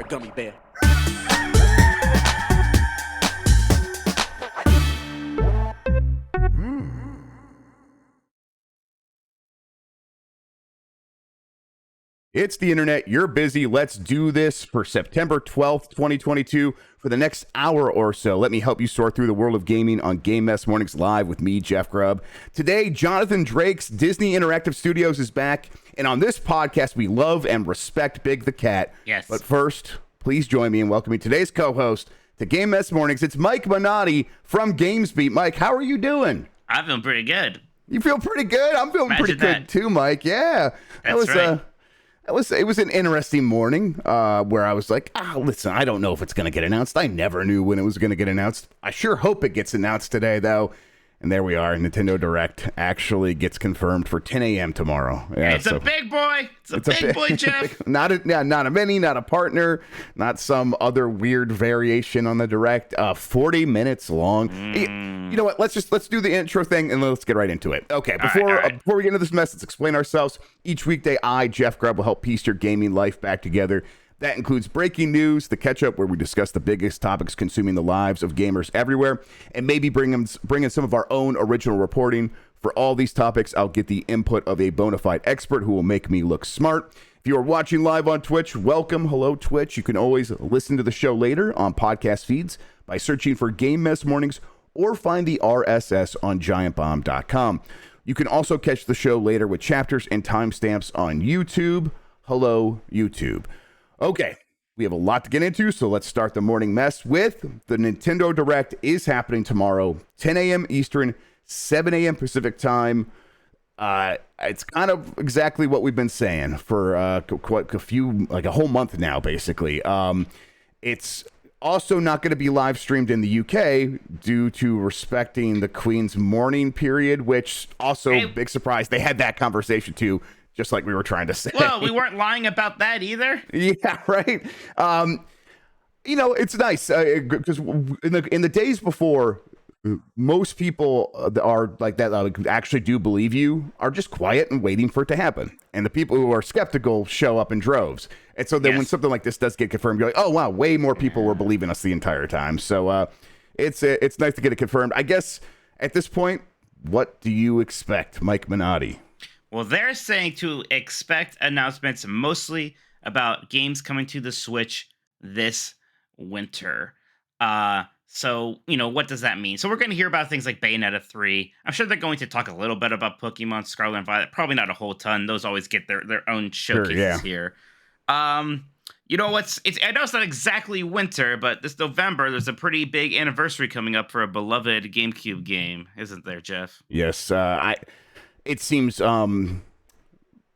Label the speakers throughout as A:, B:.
A: gummy bear.
B: It's the internet. You're busy. Let's do this for September 12th, 2022. For the next hour or so, let me help you sort through the world of gaming on Game Mess Mornings Live with me, Jeff Grubb. Today, Jonathan Drake's Disney Interactive Studios is back. And on this podcast, we love and respect Big the Cat.
C: Yes.
B: But first, please join me in welcoming today's co-host to Game Mess Mornings. It's Mike Minotti from GamesBeat. Mike, how are you doing?
C: I feel pretty good.
B: You feel pretty good? I'm feeling pretty good too, Mike. Yeah.
C: That's right.
B: It was an interesting morning where I was like, listen, I don't know if it's going to get announced. I never knew when it was going to get announced. I sure hope it gets announced today, though. And there we are. Nintendo Direct actually gets confirmed for 10 a.m. tomorrow. Yeah,
C: it's a big boy. It's a big boy, Jeff.
B: Not a mini, not a partner, not some other weird variation on the Direct. 40 minutes long. You know what? Let's do the intro thing and let's get right into it. Okay, before we get into this mess, let's explain ourselves. Each weekday, I, Jeff Grubb, will help piece your gaming life back together. That includes breaking news, the catch-up where we discuss the biggest topics consuming the lives of gamers everywhere, and maybe bring in some of our own original reporting. For all these topics, I'll get the input of a bona fide expert who will make me look smart. If you are watching live on Twitch, welcome. Hello, Twitch. You can always listen to the show later on podcast feeds by searching for Game Mess Mornings or find the RSS on giantbomb.com. You can also catch the show later with chapters and timestamps on YouTube. Hello, YouTube. Okay, we have a lot to get into, so let's start the morning mess with the Nintendo Direct is happening tomorrow, 10 a.m. Eastern, 7 a.m. Pacific time. It's kind of exactly what we've been saying for a whole month now, basically. It's also not going to be live streamed in the UK due to respecting the Queen's mourning period, which also, big surprise, they had that conversation too. Just like we were trying to say.
C: Well, we weren't lying about that either.
B: Yeah, right. It's nice because in the days before, most people are like that actually do believe you are just quiet and waiting for it to happen. And the people who are skeptical show up in droves. And so then when something like this does get confirmed, you're like, oh, wow, way more people were believing us the entire time. So it's nice to get it confirmed. I guess at this point, what do you expect, Mike Minotti?
C: Well, they're saying to expect announcements mostly about games coming to the Switch this winter. So, what does that mean? So we're going to hear about things like Bayonetta 3. I'm sure they're going to talk a little bit about Pokemon Scarlet and Violet. Probably not a whole ton. Those always get their own showcases here. I know it's not exactly winter, but this November, there's a pretty big anniversary coming up for a beloved GameCube game, isn't there, Jeff?
B: Yes, it seems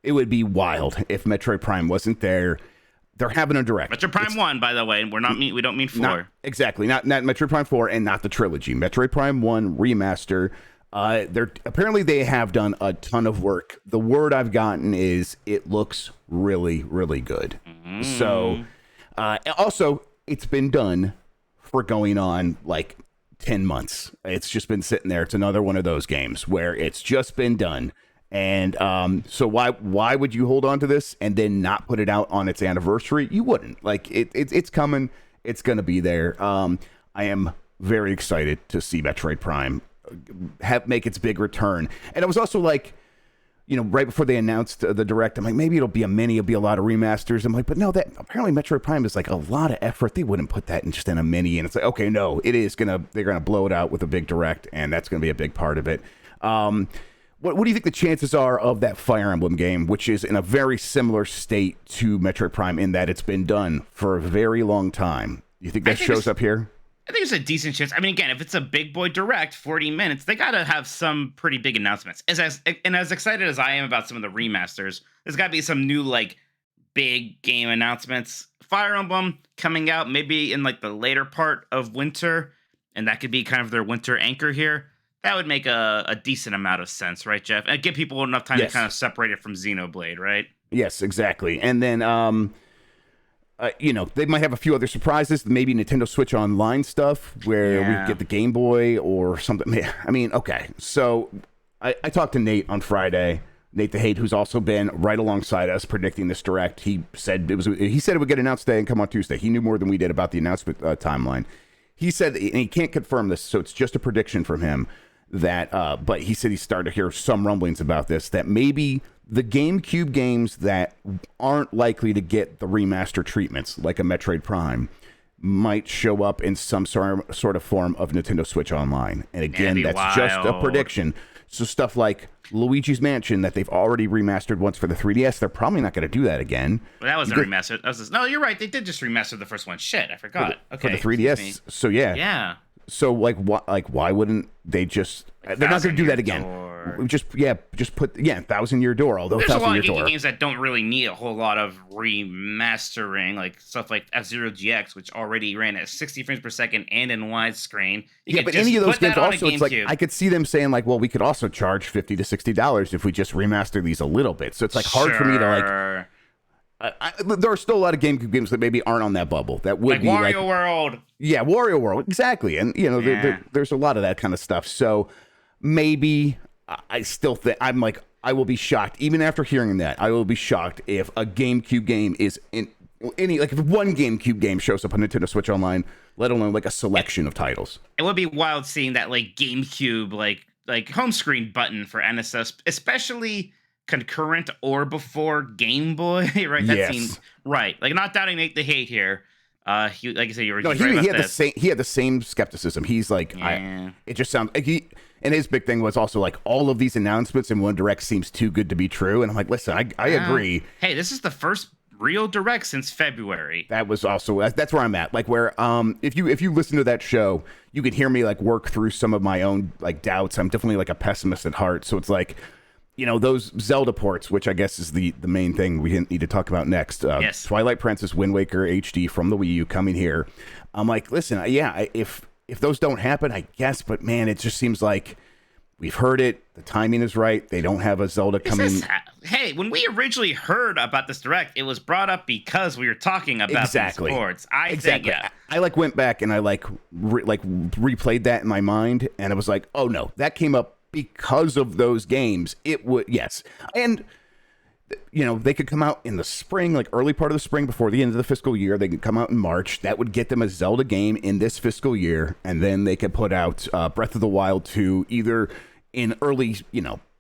B: it would be wild if Metroid Prime wasn't there. They're having a Direct.
C: Metroid Prime 1, by the way. We don't mean 4.
B: Not Metroid Prime 4 and not the trilogy. Metroid Prime 1 remaster. Apparently they have done a ton of work. The word I've gotten is it looks really, really good. So also it's been done for going on like 10 months. It's just been sitting there. It's another one of those games where it's just been done. And so why would you hold on to this and then not put it out on its anniversary? You wouldn't. Like it's coming. It's going to be there. I am very excited to see Metroid Prime make its big return. And it was also like, right before they announced the Direct, I'm like, maybe it'll be a mini, it'll be a lot of remasters. I'm like, but no, that apparently Metroid Prime is like a lot of effort. They wouldn't put that in a mini. And it's like, okay, no, they're gonna blow it out with a big Direct, and that's gonna be a big part of it. What do you think the chances are of that Fire Emblem game, which is in a very similar state to Metroid Prime in that it's been done for a very long time? You think that shows up here?
C: I think it's a decent chance. I mean, again, if it's a big boy Direct, 40 minutes, they got to have some pretty big announcements. As excited as I am about some of the remasters, there's got to be some new, big game announcements. Fire Emblem coming out maybe in, the later part of winter, and that could be kind of their winter anchor here. That would make a decent amount of sense, right, Jeff? And give people enough time to kind of separate it from Xenoblade, right?
B: Yes, exactly. And then they might have a few other surprises, maybe Nintendo Switch Online stuff where we get the Game Boy or something. I mean, okay. So I talked to Nate on Friday Nate the Hate, who's also been right alongside us predicting this direct, he said it would get announced today and come on Tuesday. He knew more than we did about the announcement timeline. He said, and he can't confirm this, so it's just a prediction from him, that but he said he started to hear some rumblings about this, that maybe the GameCube games that aren't likely to get the remaster treatments, like a Metroid Prime, might show up in some sort of form of Nintendo Switch Online. And again, that's just a prediction. So stuff like Luigi's Mansion that they've already remastered once for the 3DS, they're probably not going to do that again.
C: Well, that wasn't remastered. No, you're right. They did just remaster the first one. Shit, I forgot.
B: For the 3DS. So yeah.
C: Yeah.
B: So why wouldn't they just? They're not going to do that again. Just put 1,000-Year Door. Although
C: there's a lot of
B: Door
C: games that don't really need a whole lot of remastering, like stuff like F-Zero GX, which already ran at 60 frames per second and in widescreen.
B: But any of those games also, it's like I could see them saying like, well, we could also charge $50 to $60 if we just remaster these a little bit. So it's like hard for me to like. There are still a lot of GameCube games that maybe aren't on that bubble. That would be like
C: Wario World.
B: Yeah, Wario World, exactly. And there's a lot of that kind of stuff. So maybe I still think I will be shocked even after hearing that. I will be shocked if a GameCube game is in any if one GameCube game shows up on Nintendo Switch Online, let alone like a selection of titles.
C: It would be wild seeing that like GameCube like home screen button for NSS, especially concurrent or before Game Boy, right? That seems right. Like, not doubting Nate the Hate here. He, like I said, you were
B: he had the same skepticism. He's like, it just sounds like and his big thing was also like all of these announcements in one direct seems too good to be true. And I'm like, listen, I agree.
C: Hey, this is the first real direct since February.
B: That was also that's where I'm at. Like where if you listen to that show, you could hear me like work through some of my own like doubts. I'm definitely like a pessimist at heart. So it's like, those Zelda ports, which I guess is the main thing we need to talk about next.
C: Yes.
B: Twilight Princess, Wind Waker HD from the Wii U coming here. I'm like, listen, if those don't happen, I guess, but man, it just seems like we've heard it. The timing is right. They don't have a Zelda coming.
C: Hey, when we originally heard about this direct, it was brought up because we were talking about these ports. I think, yeah.
B: I went back and I replayed that in my mind, and it was like, oh no, that came up because of those games. It would, yes. And they could come out in the spring, like early part of the spring before the end of the fiscal year. They could come out in March. That would get them a Zelda game in this fiscal year. And then they could put out Breath of the Wild 2 either in early,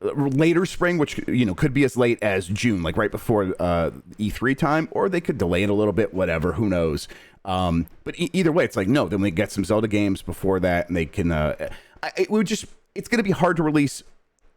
B: later spring, which, could be as late as June, like right before E3 time, or they could delay it a little bit, whatever, who knows. But either way, it's like, no, then we get some Zelda games before that, and they can, it's going to be hard to release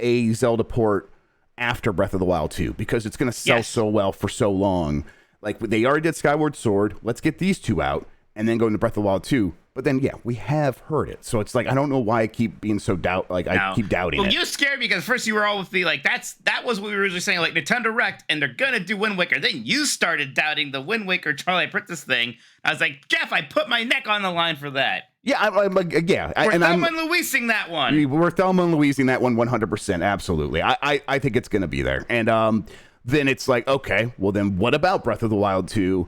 B: a Zelda port after Breath of the Wild 2 because it's going to sell so well for so long. Like, they already did Skyward Sword. Let's get these two out and then go into Breath of the Wild 2. But then, we have heard it. So it's like, I don't know why I keep being so I keep doubting it.
C: You scared me because first you were all with me like, that was what we were originally saying, like Nintendo Direct, and they're going to do Wind Waker. Then you started doubting the Wind Waker Twilight Princess thing. I was like, Jeff, I put my neck on the line for that.
B: Yeah, I'm like, yeah.
C: We're Thelma and Louising that one.
B: We're Thelma and Louising that one 100%. Absolutely. I think it's going to be there. And then it's like, okay, well then what about Breath of the Wild 2?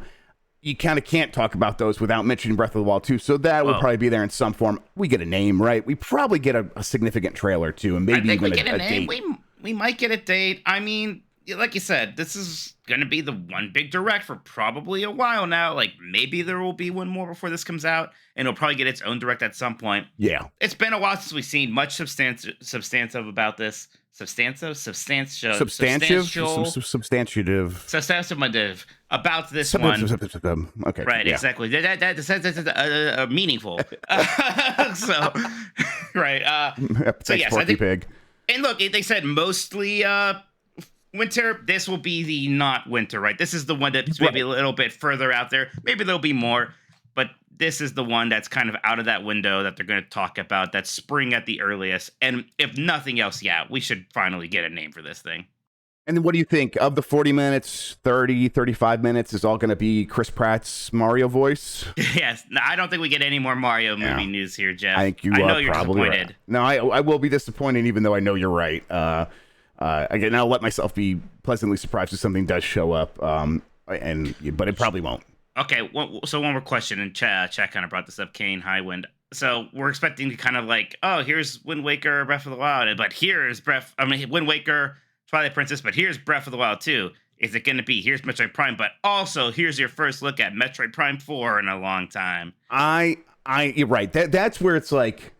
B: You kind of can't talk about those without mentioning Breath of the Wild 2. So that will probably be there in some form. We get a name, right? We probably get a significant trailer too, and maybe even a date.
C: We might get a date. I mean, like you said, this is going to be the one big direct for probably a while now. Like, maybe there will be one more before this comes out, and it'll probably get its own direct at some point.
B: Yeah.
C: It's been a while since we've seen much substantive about this. Substantive about this one.
B: Okay.
C: Right, exactly. That's meaningful. So, right. So yes, I think. Pig. And look, they said mostly winter. This will be the not winter, right? This is the one that's maybe a little bit further out there. Maybe there'll be more, but this is the one that's kind of out of that window that they're going to talk about. That's spring at the earliest. And if nothing else, we should finally get a name for this thing.
B: And then what do you think of the 40 minutes, 30, 35 minutes is all going to be Chris Pratt's Mario voice?
C: Yes. No, I don't think we get any more Mario movie news here, Jeff.
B: I think I know you're probably disappointed. Right. No, I will be disappointed, even though I know you're right. Again, I'll let myself be pleasantly surprised if something does show up, but it probably won't.
C: Okay, so one more question, and chat kind of brought this up, Kane Highwind. So we're expecting to kind of like, oh, here's Wind Waker, Breath of the Wild, but here's Wind Waker, Twilight Princess, but here's Breath of the Wild 2. Is it going to be here's Metroid Prime, but also here's your first look at Metroid Prime 4 in a long time?
B: You're right. That's where it's like,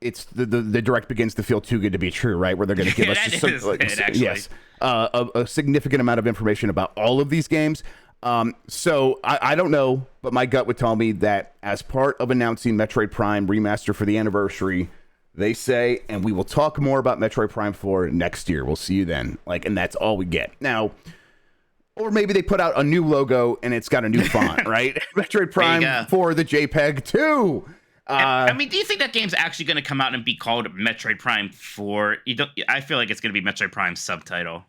B: it's the direct begins to feel too good to be true, right? Where they're going to give us a significant amount of information about all of these games. So I don't know, but my gut would tell me that as part of announcing Metroid Prime Remaster for the anniversary, they say, and we will talk more about Metroid Prime 4 next year. We'll see you then. And that's all we get. Now, or maybe they put out a new logo and it's got a new font, right? Metroid Prime 4, the JPEG 2.
C: Do you think that game's actually going to come out and be called Metroid Prime 4? I feel like it's going to be Metroid Prime subtitle.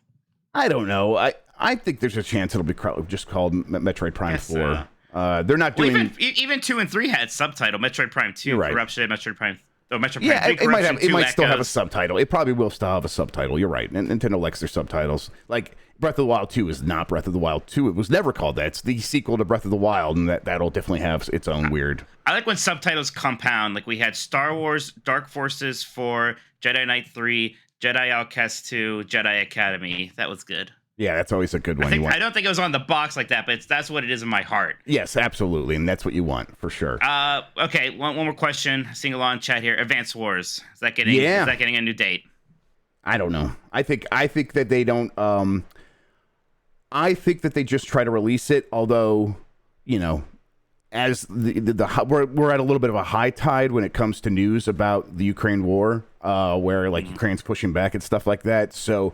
B: I don't know. I think there's a chance it'll be just called Metroid Prime 4. They're not doing...
C: even 2 and 3 had subtitle. Metroid Prime 2, right. Corruption, Metroid Prime... Oh, Metroid Prime 3,
B: it might still have a subtitle. It probably will still have a subtitle. You're right. Nintendo likes their subtitles. Like, Breath of the Wild 2 is not Breath of the Wild 2. It was never called that. It's the sequel to Breath of the Wild, and that'll definitely have its own weird...
C: I like when subtitles compound. Like, we had Star Wars Dark Forces 4, Jedi Knight 3, Jedi Outcast 2, Jedi Academy. That was good.
B: Yeah, that's always a good one.
C: I don't think it was on the box like that, but that's what it is in my heart.
B: Yes, absolutely, and that's what you want, for sure.
C: Okay, one more question. Sing along chat here. Advance Wars. Is that getting a new date?
B: I don't know. I think that they don't... I think that they just try to release it, although, as we're at a little bit of a high tide when it comes to news about the Ukraine war, where Ukraine's pushing back and stuff like that. So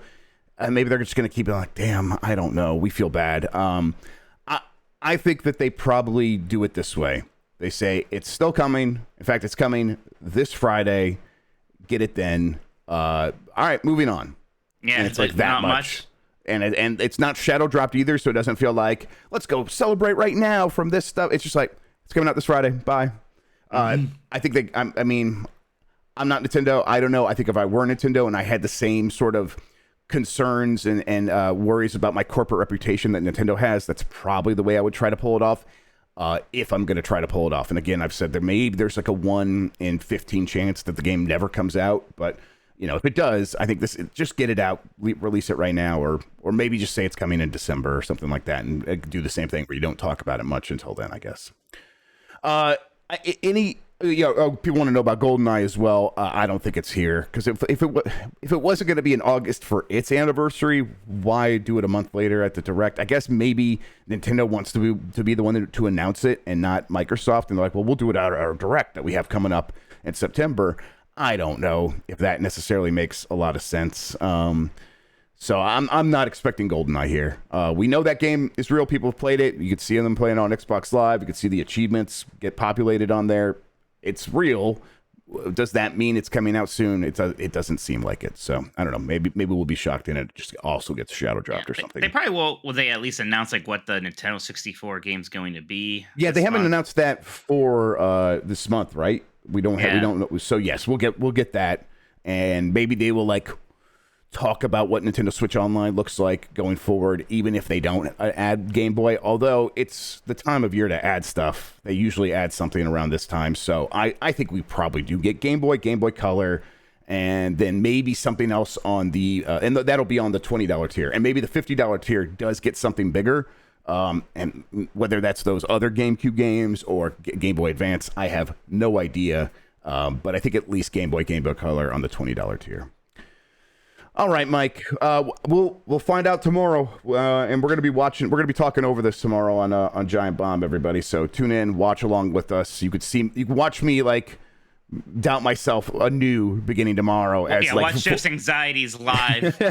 B: maybe they're just going to keep it like, damn, I don't know. We feel bad. I think that they probably do it this way. They say it's still coming. In fact, it's coming this Friday. Get it then. All right, moving on.
C: Yeah,
B: and it's like that much. And it's not shadow dropped either, so it doesn't feel like, let's go celebrate right now from this stuff. It's just like, it's coming out this Friday. Bye. I think I'm not Nintendo. I don't know. I think if I were Nintendo and I had the same sort of concerns and worries about my corporate reputation that Nintendo has, that's probably the way I would try to pull it off, if I'm going to try to pull it off. And again, I've said there's like a 1 in 15 chance that the game never comes out, but... if it does, I think just get it out, release it right now, or maybe just say it's coming in December or something like that, and do the same thing where you don't talk about it much until then, I guess. People want to know about GoldenEye as well. I don't think it's here, because if it wasn't going to be in August for its anniversary, why do it a month later at the Direct? I guess maybe Nintendo wants to be the one to announce it and not Microsoft, and they're like, well, we'll do it at our Direct that we have coming up in September. I don't know if that necessarily makes a lot of sense. So I'm not expecting GoldenEye here. We know that game is real. People have played it. You could see them playing on Xbox Live. You could see the achievements get populated on there. It's real. Does that mean it's coming out soon? It doesn't seem like it. So I don't know. Maybe we'll be shocked and it just also gets shadow dropped or something.
C: They probably will. Will they at least announce what the Nintendo 64 game's going to be?
B: Yeah, they haven't announced that for this month, right? We don't know. So yes, we'll get that, and maybe they will talk about what Nintendo Switch Online looks like going forward, even if they don't add Game Boy. Although it's the time of year to add stuff, they usually add something around this time. So I think we probably do get Game Boy Color, and then maybe something else on the and that'll be on the $20 tier, and maybe the $50 tier does get something bigger. And whether that's those other GameCube games or Game Boy Advance, I have no idea. But I think at least Game Boy Color on the $20 tier. All right, Mike. We'll find out tomorrow, and we're gonna be talking over this tomorrow on Giant Bomb, everybody. So tune in, watch along with us. You can watch me doubt myself anew beginning tomorrow
C: watch Jeff's anxieties live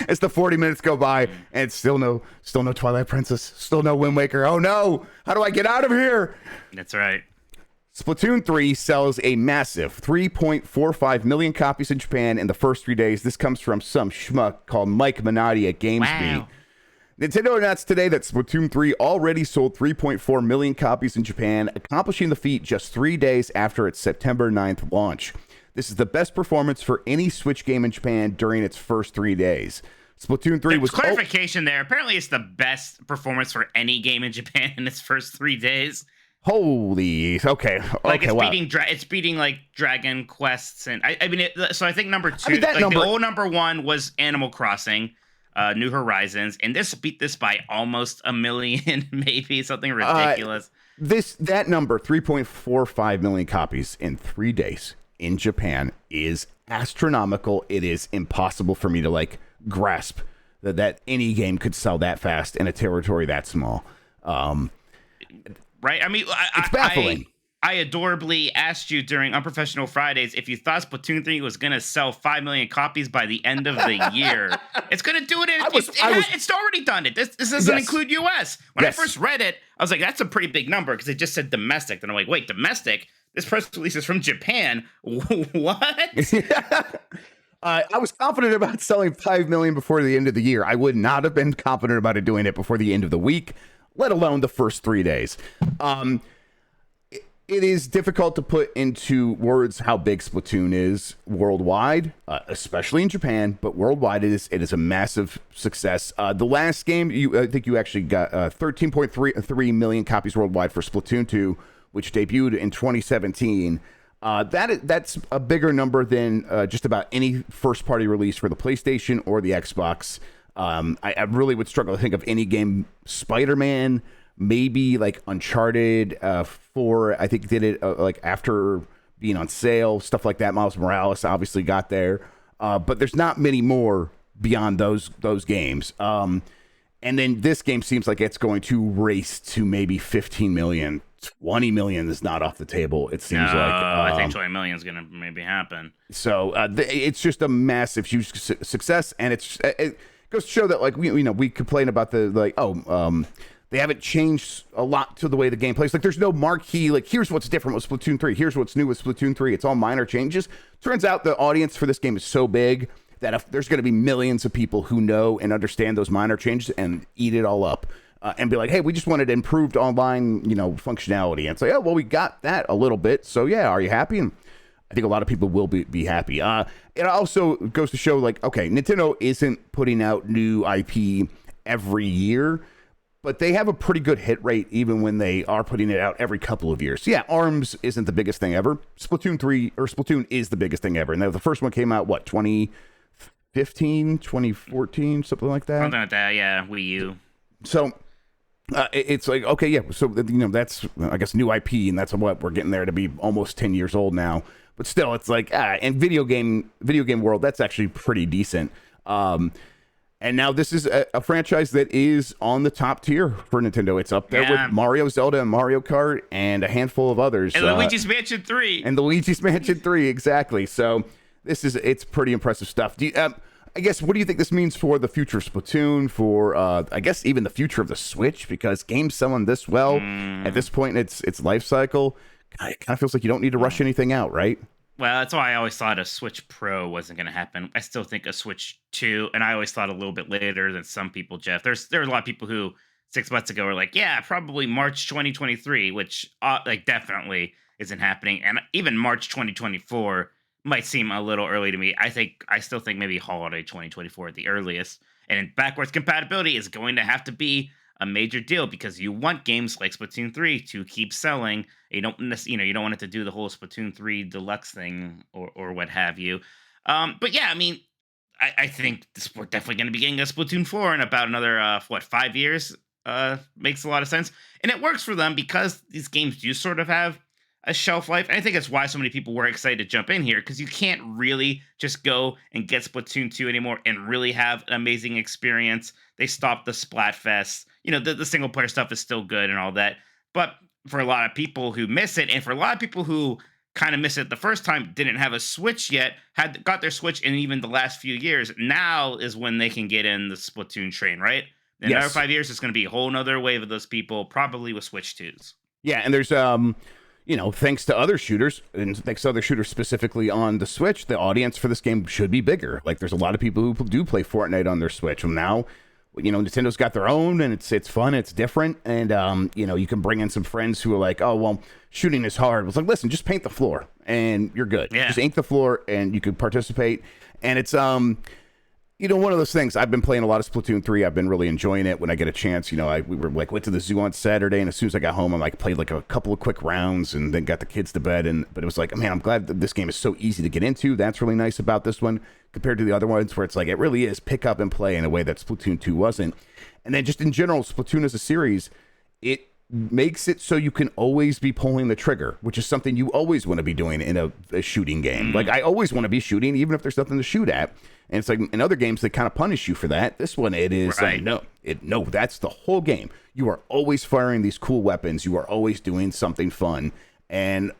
B: as the 40 minutes go by and still no Twilight Princess, still no Wind Waker. Oh no, how do I get out of here?
C: That's right.
B: Splatoon 3 sells a massive 3.45 million copies in Japan in the first 3 days. This comes from some schmuck called Mike Minotti at GamesBeat.
C: Wow.
B: Nintendo announced today that Splatoon 3 already sold 3.4 million copies in Japan, accomplishing the feat just 3 days after its September 9th launch. This is the best performance for any Switch game in Japan during its first 3 days. Splatoon 3 was...
C: Clarification there. Apparently it's the best performance for any game in Japan in its first 3 days.
B: Holy, okay,
C: Like
B: okay, wow.
C: it's beating like Dragon Quests, and I mean, so I think number two,
B: that
C: like
B: number,
C: the old number one was Animal Crossing, New Horizons, and this beat this by almost a million, maybe something ridiculous.
B: That number, 3.45 million copies in 3 days in Japan, is astronomical. It is impossible for me to like grasp that any game could sell that fast in a territory that small.
C: Right? I mean,
B: It's baffling.
C: I adorably asked you during Unprofessional Fridays if you thought Splatoon 3 was going to sell 5 million copies by the end of the year. It's going to do it. It's already done it. This doesn't include US. When I first read it, I was like, that's a pretty big number because it just said domestic. And I'm like, wait, domestic? This press release is from Japan. What?
B: I was confident about selling 5 million before the end of the year. I would not have been confident about it doing it before the end of the week, let alone the first 3 days. It is difficult to put into words how big Splatoon is worldwide, especially in Japan, but worldwide it is a massive success. The last game, I think you actually got 13.3 million copies worldwide for Splatoon 2, which debuted in 2017. That's a bigger number than just about any first-party release for the PlayStation or the Xbox. I really would struggle to think of any game. Spider-Man, maybe like Uncharted 4, I think did it like after being on sale, stuff like that. Miles Morales obviously got there, but there's not many more beyond those games. And then this game seems like it's going to race to maybe 15 million. 20 million is not off the table. It seems like
C: I think 20 million is gonna maybe happen.
B: So it's just a massive, huge success, and it goes to show that like we complain about they haven't changed a lot to the way the game plays. Like there's no marquee, like here's what's different with Splatoon 3. Here's what's new with Splatoon 3. It's all minor changes. Turns out the audience for this game is so big that if there's going to be millions of people who know and understand those minor changes and eat it all up and be like, hey, we just wanted improved online, functionality. And it's like, oh, well, we got that a little bit. So yeah, are you happy? And I think a lot of people will be happy. It also goes to show like, okay, Nintendo isn't putting out new IP every year, but they have a pretty good hit rate even when they are putting it out every couple of years. So yeah, ARMS isn't the biggest thing ever. Splatoon is the biggest thing ever. And the first one came out, 2015, 2014, something like that?
C: Something like that, yeah, Wii U.
B: So it's like, okay, yeah, so, that's, I guess, new IP, and that's what we're getting there to be almost 10 years old now. But still, it's like, in video game world, that's actually pretty decent. And now this is a franchise that is on the top tier for Nintendo. It's up there with Mario, Zelda, and Mario Kart, and a handful of others.
C: And Luigi's Mansion 3.
B: And the Luigi's Mansion 3, exactly. So it's pretty impressive stuff. I guess, what do you think this means for the future of Splatoon, for, I guess, even the future of the Switch? Because games selling this well at this point in its life cycle, it kind of feels like you don't need to rush anything out, right?
C: Well, that's why I always thought a Switch Pro wasn't going to happen. I still think a Switch 2, and I always thought a little bit later than some people, Jeff. There are a lot of people who 6 months ago were like, yeah, probably March 2023, which definitely isn't happening. And even March 2024 might seem a little early to me. I still think maybe holiday 2024 at the earliest. And backwards compatibility is going to have to be a major deal because you want games like Splatoon 3 to keep selling. You don't want it to do the whole Splatoon 3 deluxe thing or what have you. But yeah, I mean, I think we're definitely going to be getting a Splatoon 4 in about another 5 years. Makes a lot of sense, and it works for them because these games do sort of have a shelf life. And I think that's why so many people were excited to jump in here, because you can't really just go and get Splatoon 2 anymore and really have an amazing experience. They stopped the Splatfest. The single player stuff is still good and all that. But for a lot of people who miss it, and for a lot of people who kind of miss it the first time, didn't have a Switch yet, got their Switch in even the last few years, now is when they can get in the Splatoon train, right? In another 5 years, it's going to be a whole nother wave of those people, probably with Switch 2s.
B: Yeah, and there's thanks to other shooters, and thanks to other shooters specifically on the Switch, the audience for this game should be bigger. Like, there's a lot of people who do play Fortnite on their Switch. And now, Nintendo's got their own, and it's fun, it's different, and, you can bring in some friends who are like, oh, well, shooting is hard. It's like, listen, just paint the floor, and you're good.
C: Yeah.
B: Just ink the floor, and you can participate. And it's, One of those things. I've been playing a lot of Splatoon 3. I've been really enjoying it when I get a chance. We were like went to the zoo on Saturday, and as soon as I got home, I like played like a couple of quick rounds, and then got the kids to bed. But it was like, man, I'm glad that this game is so easy to get into. That's really nice about this one compared to the other ones, where it's like it really is pick up and play in a way that Splatoon 2 wasn't. And then just in general, Splatoon as a series, it makes it so you can always be pulling the trigger, which is something you always want to be doing in a shooting game. Like I always want to be shooting, even if there's nothing to shoot at. And it's like in other games, they kind of punish you for that. This one, it is
C: right.
B: no, that's the whole game. You are always firing these cool weapons. You are always doing something fun. And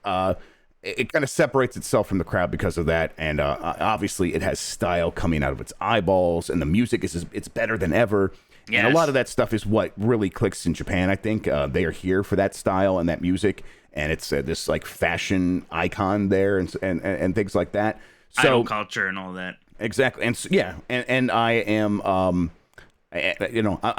B: it kind of separates itself from the crowd because of that. And obviously, it has style coming out of its eyeballs, and the music it's better than ever.
C: Yes.
B: And a lot of that stuff is what really clicks in Japan, I think. They are here for that style and that music. And it's this like fashion icon there and things like that. So
C: idol culture and all that.
B: Exactly. And so, yeah. And I am, I'm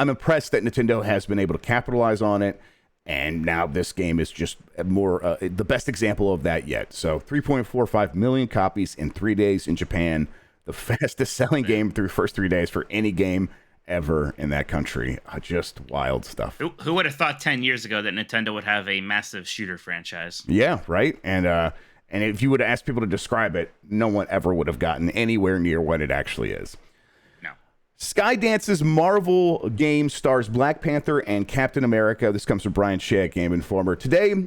B: impressed that Nintendo has been able to capitalize on it. And now this game is just more the best example of that yet. So 3.45 million copies in 3 days in Japan. The fastest selling game through first 3 days for any game ever in that country. Just wild stuff.
C: Who would have thought 10 years ago that Nintendo would have a massive shooter franchise?
B: Yeah, right. And if you would have asked people to describe it, no one ever would have gotten anywhere near what it actually is.
C: No.
B: Skydance's Marvel game stars Black Panther and Captain America. This comes from Brian Shea, Game Informer. Today,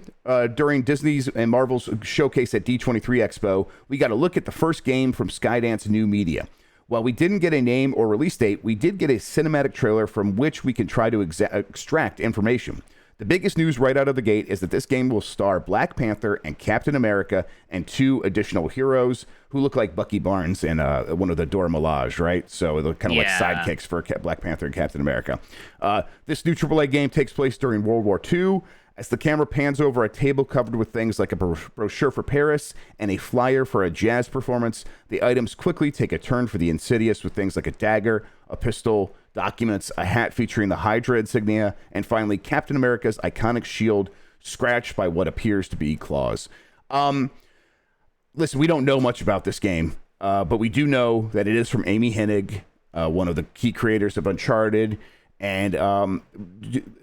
B: during Disney's and Marvel's showcase at D23 Expo, we got a look at the first game from Skydance New Media. While we didn't get a name or release date, we did get a cinematic trailer from which we can try to extract information. The biggest news right out of the gate is that this game will star Black Panther and Captain America and 2 additional heroes who look like Bucky Barnes and one of the Dora Milaje, right? So they're kind of like sidekicks for Black Panther and Captain America. This new AAA game takes place during World War II. As the camera pans over a table covered with things like a brochure for Paris and a flyer for a jazz performance, the items quickly take a turn for the insidious with things like a dagger, a pistol, documents, a hat featuring the Hydra insignia, and finally Captain America's iconic shield scratched by what appears to be claws. Listen, we don't know much about this game, but we do know that it is from Amy Hennig, one of the key creators of Uncharted. And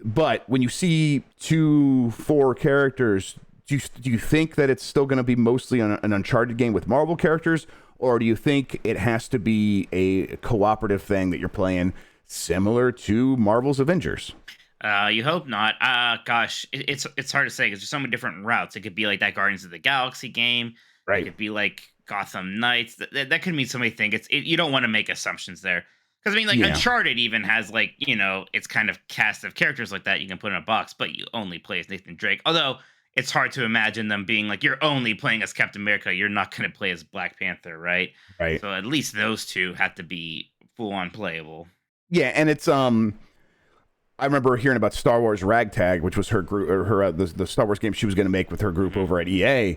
B: but when you see 4 characters, do you think that it's still going to be mostly an Uncharted game with Marvel characters, or do you think it has to be a cooperative thing that you're playing similar to Marvel's Avengers?
C: You hope not. Gosh, it's hard to say because there's so many different routes. It could be like that Guardians of the Galaxy game.
B: Right.
C: It could be like Gotham Knights. That could mean so many things. You don't want to make assumptions there. Because, I mean, like,
B: Yeah.
C: Uncharted even has, like, its kind of cast of characters like that you can put in a box, but you only play as Nathan Drake. Although, it's hard to imagine them being like, you're only playing as Captain America, you're not going to play as Black Panther, right?
B: Right.
C: So at least those two have to be full-on playable.
B: Yeah, and it's, I remember hearing about Star Wars Ragtag, which was her group, or the Star Wars game she was going to make with her group over at EA.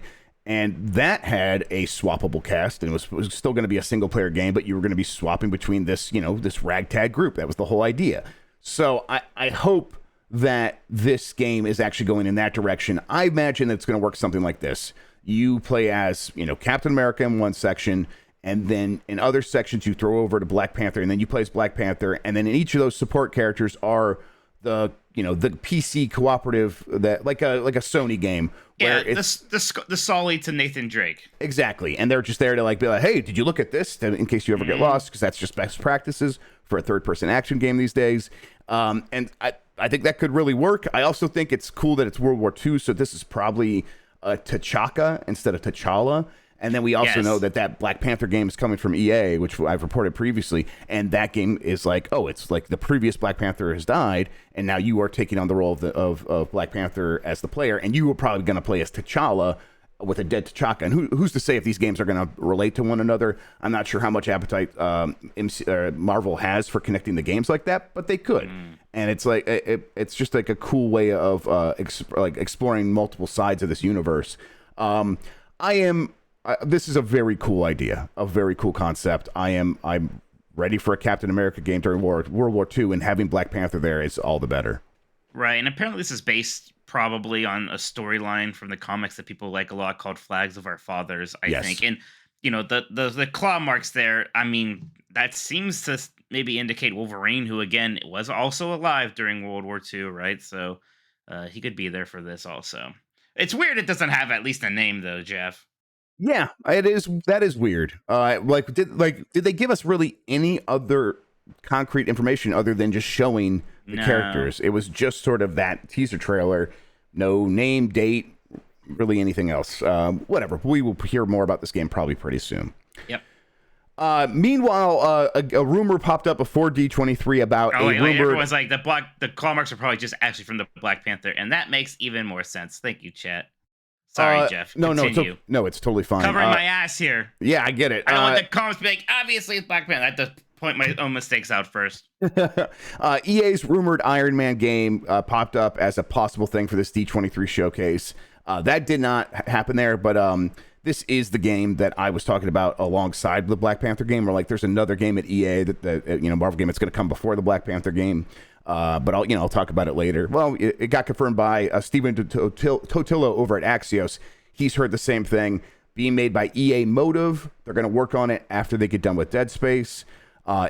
B: And that had a swappable cast, and it was still going to be a single player game, but you were going to be swapping between this ragtag group. That was the whole idea. So I hope that this game is actually going in that direction. I imagine it's going to work something like this. You play as, Captain America in one section, and then in other sections you throw over to Black Panther, and then you play as Black Panther, and then in each of those support characters are the PC cooperative, that like a Sony game.
C: Yeah, the Sully to Nathan Drake.
B: Exactly. And they're just there to be like, hey, did you look at this? In case you ever get lost, because that's just best practices for a third-person action game these days. And I think that could really work. I also think it's cool that it's World War II, so this is probably T'Chaka instead of T'Challa. And then we also know that Black Panther game is coming from EA, which I've reported previously. And that game is like, it's like the previous Black Panther has died, and now you are taking on the role of Black Panther as the player, and you are probably going to play as T'Challa with a dead T'Chaka. And who's to say if these games are going to relate to one another? I'm not sure how much appetite Marvel has for connecting the games like that, but they could. And it's like it's just like a cool way of exploring multiple sides of this universe. This is a very cool idea, a very cool concept. I'm ready for a Captain America game during World War II, and having Black Panther there is all the better.
C: Right, and apparently this is based probably on a storyline from the comics that people like a lot called Flags of Our Fathers, I think. And, the claw marks there, I mean, that seems to maybe indicate Wolverine, who again was also alive during World War II, right? So he could be there for this also. It's weird it doesn't have at least a name though, Jeff.
B: Yeah, it is. That is weird. Did they give us really any other concrete information other than just showing the
C: No.
B: characters? It was just sort of that teaser trailer, no name, date, really anything else. Whatever. We will hear more about this game probably pretty soon.
C: Yep.
B: Meanwhile, a rumor popped up before D23 about
C: everyone's like the claw marks are probably just actually from the Black Panther, and that makes even more sense. Thank you, chat. Sorry, Jeff.
B: No,
C: Continue.
B: it's totally fine.
C: Covering my ass here.
B: Yeah, I get it.
C: I don't want the comments to be like, obviously it's Black Panther. I have to point my own mistakes out first.
B: EA's rumored Iron Man game popped up as a possible thing for this D23 showcase. That did not happen there, but this is the game that I was talking about alongside the Black Panther game. Where like there's another game at EA that Marvel game that's going to come before the Black Panther game. But I'll talk about it later. Well, it got confirmed by Steven Totillo over at Axios. He's heard the same thing. Being made by EA Motive. They're going to work on it after they get done with Dead Space.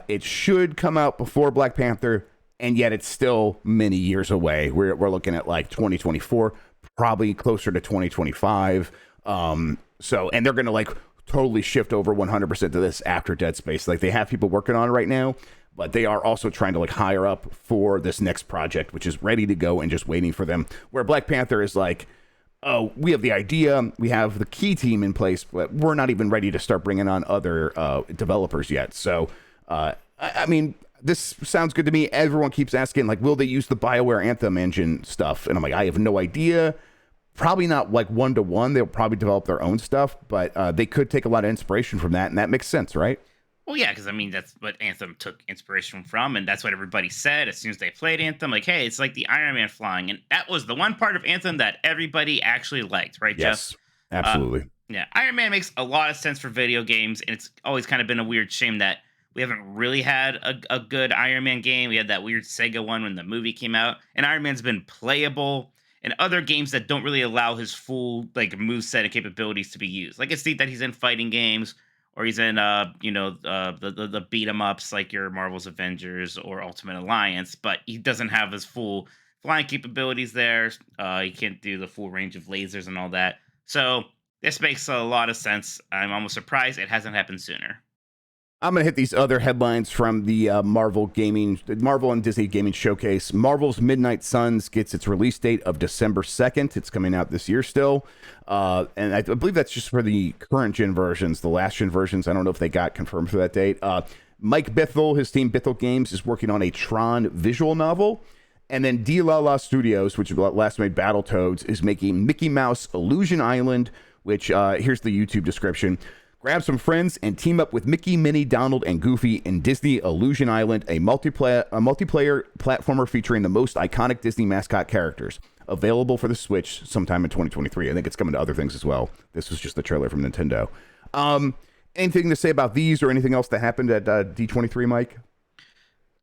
B: It should come out before Black Panther, and yet it's still many years away. We're looking at like 2024, probably closer to 2025. And they're going to like totally shift over 100% to this after Dead Space. Like they have people working on it right now, but they are also trying to like hire up for this next project, which is ready to go and just waiting for them. Where Black Panther is like, oh, we have the idea, we have the key team in place, but we're not even ready to start bringing on other developers yet. So, I mean, this sounds good to me. Everyone keeps asking, like, will they use the BioWare Anthem engine stuff? And I'm like, I have no idea. Probably not like one-to-one. They'll probably develop their own stuff, but they could take a lot of inspiration from that, and that makes sense, right?
C: Well, yeah, because I mean, that's what Anthem took inspiration from, and that's what everybody said as soon as they played Anthem. Like, hey, it's like the Iron Man flying, and that was the one part of Anthem that everybody actually liked, right,
B: yes,
C: Jeff?
B: Absolutely.
C: Yeah, Iron Man makes a lot of sense for video games, and it's always kind of been a weird shame that we haven't really had a good Iron Man game. We had that weird Sega one when the movie came out, and Iron Man's been playable in other games that don't really allow his full like moveset and capabilities to be used. Like it's neat that he's in fighting games or he's in the beat 'em ups like your Marvel's Avengers or Ultimate Alliance, but he doesn't have his full flying capabilities there. He can't do the full range of lasers and all that. So this makes a lot of sense. I'm almost surprised it hasn't happened sooner.
B: I'm going to hit these other headlines from the Marvel and Disney Gaming Showcase. Marvel's Midnight Suns gets its release date of December 2nd. It's coming out this year still. And I believe that's just for the current gen versions. The last gen versions, I don't know if they got confirmed for that date. Mike Bithell, his team Bithell Games, is working on a Tron visual novel. And then D La La Studios, which last made Battletoads, is making Mickey Mouse Illusion Island, which here's the YouTube description. Grab some friends and team up with Mickey, Minnie, Donald, and Goofy in Disney Illusion Island, a multiplayer platformer featuring the most iconic Disney mascot characters. Available for the Switch sometime in 2023. I think it's coming to other things as well. This was just the trailer from Nintendo. Anything to say about these or anything else that happened at D23, Mike?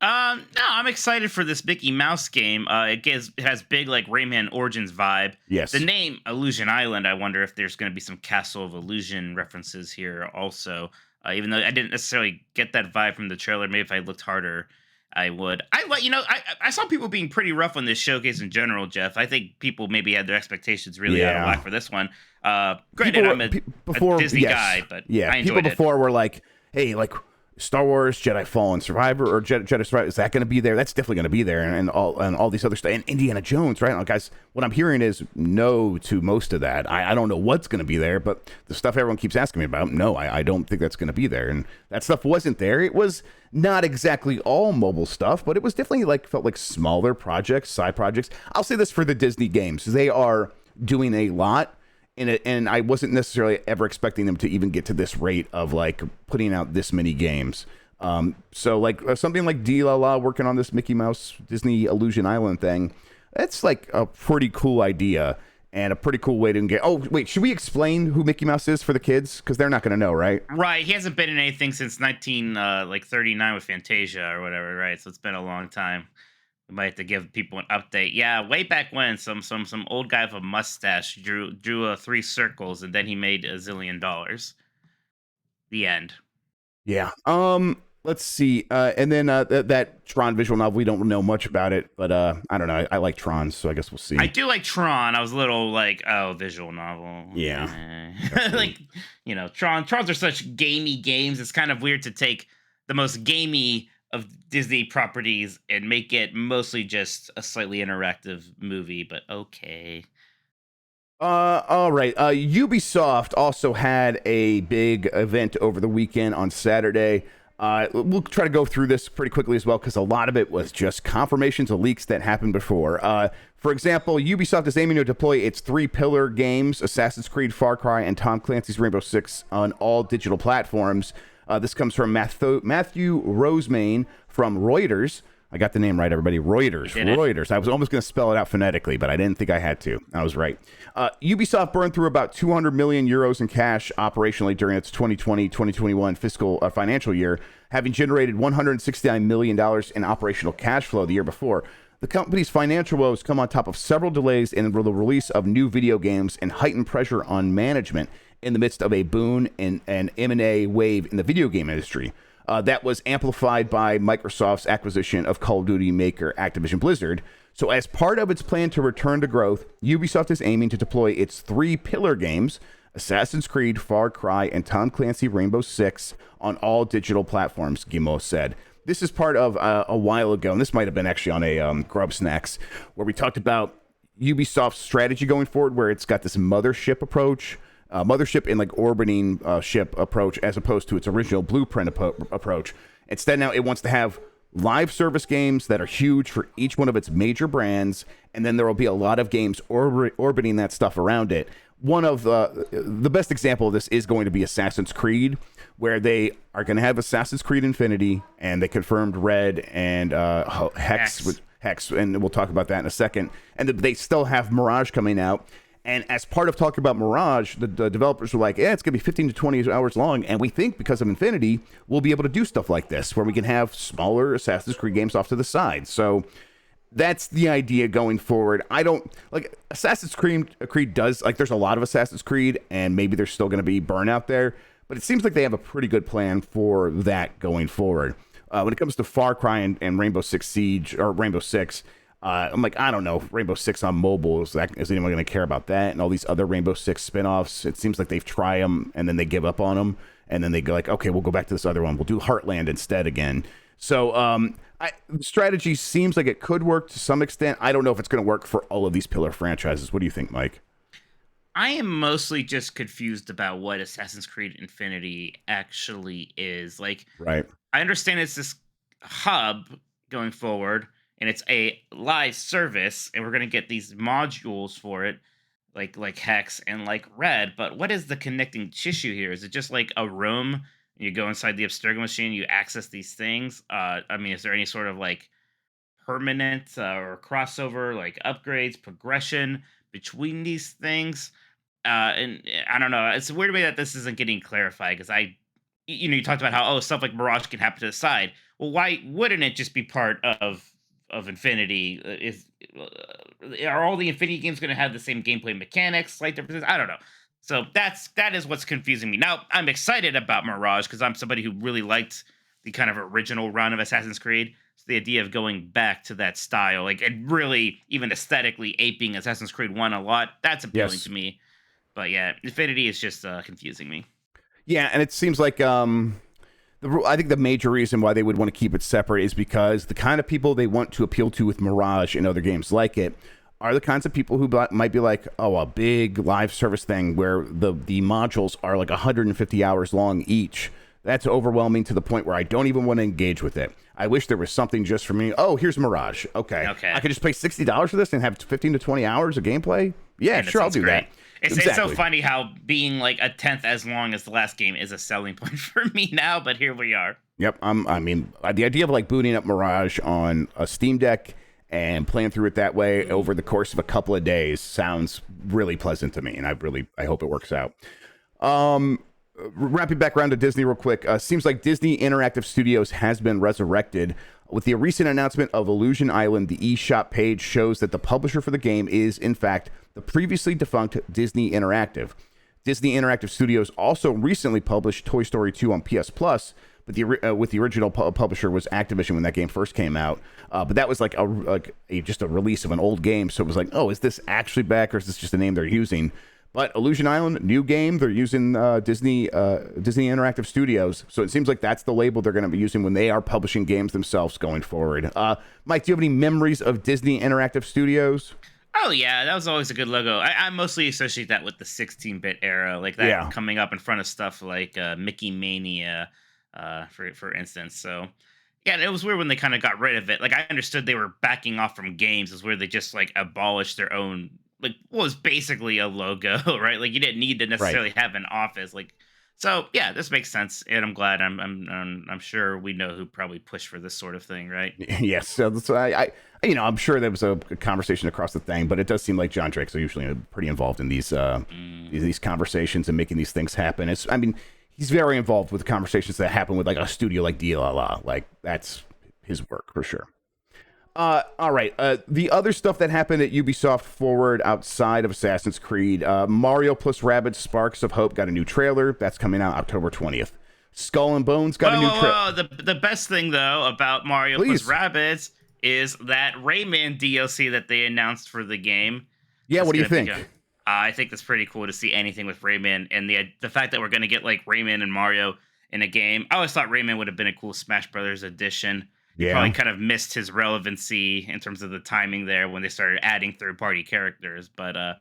C: No, I'm excited for this Mickey Mouse game. It has big like Rayman Origins vibe.
B: Yes.
C: The name Illusion Island. I wonder if there's going to be some Castle of Illusion references here also. Even though I didn't necessarily get that vibe from the trailer, maybe if I looked harder, I would. I saw people being pretty rough on this showcase in general, Jeff. I think people maybe had their expectations really out of whack for this one. Granted, I'm a Disney guy, but I enjoyed
B: people before were like, hey, like Star Wars, Jedi Fallen Survivor, or Jedi Survivor, is that going to be there? That's definitely going to be there, and all these other stuff. And Indiana Jones, right? Like, guys, what I'm hearing is no to most of that. I don't know what's going to be there, but the stuff everyone keeps asking me about, no, I don't think that's going to be there. And that stuff wasn't there. It was not exactly all mobile stuff, but it was definitely felt like smaller projects, side projects. I'll say this for the Disney games. They are doing a lot. And I wasn't necessarily ever expecting them to even get to this rate of like putting out this many games. So like something like D La La working on this Mickey Mouse Disney Illusion Island thing, that's like a pretty cool idea and a pretty cool way to get. Oh wait, should we explain who Mickey Mouse is for the kids? Because they're not going to know, right?
C: Right. He hasn't been in anything since 1939 with Fantasia or whatever, right? So it's been a long time. We might have to give people an update. Yeah, way back when, some old guy with a mustache drew 3 circles, and then he made $1 zillion. The end.
B: Yeah. Let's see. And then that Tron visual novel, we don't know much about it, but I don't know. I like Tron, so I guess we'll see.
C: I do like Tron. I was a little like, oh, visual novel.
B: Yeah.
C: Like, Trons are such gamey games. It's kind of weird to take the most gamey of Disney properties and make it mostly just a slightly interactive movie, but okay.
B: All right. Ubisoft also had a big event over the weekend on Saturday. We'll try to go through this pretty quickly as well, because a lot of it was just confirmations of leaks that happened before. For example, Ubisoft is aiming to deploy its 3-pillar games, Assassin's Creed, Far Cry, and Tom Clancy's Rainbow Six, on all digital platforms. This comes from Matthew Rosemane from Reuters. I got the name right, everybody. Reuters. I was almost going to spell it out phonetically, but I didn't think I had to. I was right. Ubisoft burned through about 200 million euros in cash operationally during its 2020-2021 fiscal financial year, having generated $169 million in operational cash flow the year before. The company's financial woes come on top of several delays in the release of new video games and heightened pressure on management in the midst of a boom and M&A wave in the video game industry. That was amplified by Microsoft's acquisition of Call of Duty maker Activision Blizzard. So as part of its plan to return to growth, Ubisoft is aiming to deploy its 3-pillar games, Assassin's Creed, Far Cry, and Tom Clancy Rainbow Six, on all digital platforms, Guillemot said. This is part of a while ago, and this might have been actually on a Grubbsnax, where we talked about Ubisoft's strategy going forward, where it's got this mothership approach, mothership and like orbiting ship approach, as opposed to its original blueprint approach. Instead, now it wants to have live service games that are huge for each one of its major brands, and then there will be a lot of games orbiting that stuff around it. One of the best example of this is going to be Assassin's Creed, where they are going to have Assassin's Creed Infinity, and they confirmed Red and Hex, and we'll talk about that in a second. And they still have Mirage coming out. And as part of talking about Mirage, the developers were like, it's going to be 15 to 20 hours long. And we think because of Infinity, we'll be able to do stuff like this, where we can have smaller Assassin's Creed games off to the side. So that's the idea going forward. I don't like Assassin's Creed does, like, there's a lot of Assassin's Creed, and maybe there's still going to be burnout there. But it seems like they have a pretty good plan for that going forward. When it comes to Far Cry and Rainbow Six Siege, or Rainbow Six, I'm like, I don't know, Rainbow Six on mobile, is anyone going to care about that? And all these other Rainbow Six spin-offs, it seems like they've tried them, and then they give up on them, and then they go like, okay, we'll go back to this other one. We'll do Heartland instead again. So the strategy seems like it could work to some extent. I don't know if it's going to work for all of these pillar franchises. What do you think, Mike?
C: I am mostly just confused about what Assassin's Creed Infinity actually is. Like,
B: right.
C: I understand it's this hub going forward, and it's a live service, and we're going to get these modules for it, like Hex and like Red. But what is the connecting tissue here? Is it just like a room? You go inside the Abstergo machine, you access these things. I mean, is there any sort of like permanent or crossover, like upgrades, progression between these things? And I don't know. It's weird to me that this isn't getting clarified, because you talked about how stuff like Mirage can happen to the side. Well, why wouldn't it just be part of Infinity? Are all the Infinity games going to have the same gameplay mechanics, slight differences? I don't know. So that is what's confusing me. Now, I'm excited about Mirage, because I'm somebody who really liked the kind of original run of Assassin's Creed. So the idea of going back to that style, like, and really even aesthetically aping Assassin's Creed 1 a lot, that's appealing to me. But yeah, Infinity is just confusing me.
B: Yeah, and it seems like I think the major reason why they would want to keep it separate is because the kind of people they want to appeal to with Mirage and other games like it are the kinds of people who might be like, a big live service thing where the modules are like 150 hours long each. That's overwhelming to the point where I don't even want to engage with it. I wish there was something just for me. Oh, here's Mirage. Okay. I could just pay $60 for this and have 15 to 20 hours of gameplay. Yeah, sure, I'll do that.
C: It's so funny how being like a tenth as long as the last game is a selling point for me now, but here we are.
B: Yep. I mean, the idea of like booting up Mirage on a Steam Deck and playing through it that way over the course of a couple of days sounds really pleasant to me, and I hope it works out. Wrapping back around to Disney real quick, seems like Disney Interactive Studios has been resurrected. With the recent announcement of Illusion Island, the eShop page shows that the publisher for the game is, in fact, the previously defunct Disney Interactive. Disney Interactive Studios also recently published Toy Story 2 on PS Plus, but with the original publisher was Activision when that game first came out. But that was like just a release of an old game, so it was like, oh, is this actually back, or is this just a name they're using? But Illusion Island, new game, they're using Disney Interactive Studios, so it seems like that's the label they're going to be using when they are publishing games themselves going forward. Mike, do you have any memories of Disney Interactive Studios?
C: Oh yeah, that was always a good logo. I mostly associate that with the 16-bit era, like that coming up in front of stuff like Mickey Mania, for instance. So yeah, it was weird when they kind of got rid of it. Like I understood they were backing off from games, is where they just like abolished their own, like what was basically a logo, right? Like you didn't need to necessarily have an office, like. So yeah, this makes sense, and I'm glad. I'm sure we know who probably pushed for this sort of thing, right?
B: Yes. So I'm sure there was a conversation across the thing, but it does seem like John Drake's usually pretty involved in these conversations and making these things happen. He's very involved with the conversations that happen with like a studio like DLLA. Like that's his work for sure. All right. The other stuff that happened at Ubisoft Forward outside of Assassin's Creed, Mario plus Rabbids Sparks of Hope got a new trailer. That's coming out October 20th. Skull and Bones got a new trailer.
C: The best thing, though, about Mario plus Rabbids is that Rayman DLC that they announced for the game.
B: Yeah, what do you think?
C: I think that's pretty cool to see anything with Rayman, and the fact that we're going to get like Rayman and Mario in a game. I always thought Rayman would have been a cool Smash Brothers edition.
B: Yeah.
C: Probably kind of missed his relevancy in terms of the timing there when they started adding third-party characters. But I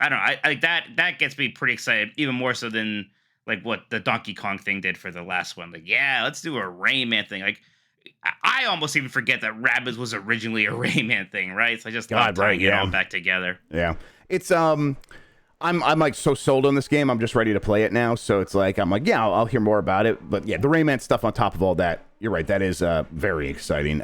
C: don't know. I that gets me pretty excited, even more so than like what the Donkey Kong thing did for the last one. Like, yeah, let's do a Rayman thing. Like, I almost even forget that Rabbids was originally a Rayman thing, right? So I just love tying it all back together.
B: Yeah, it's I'm like so sold on this game. I'm just ready to play it now. So it's like I'm like, yeah, I'll hear more about it. But yeah, the Rayman stuff on top of all that. You're right. That is very exciting.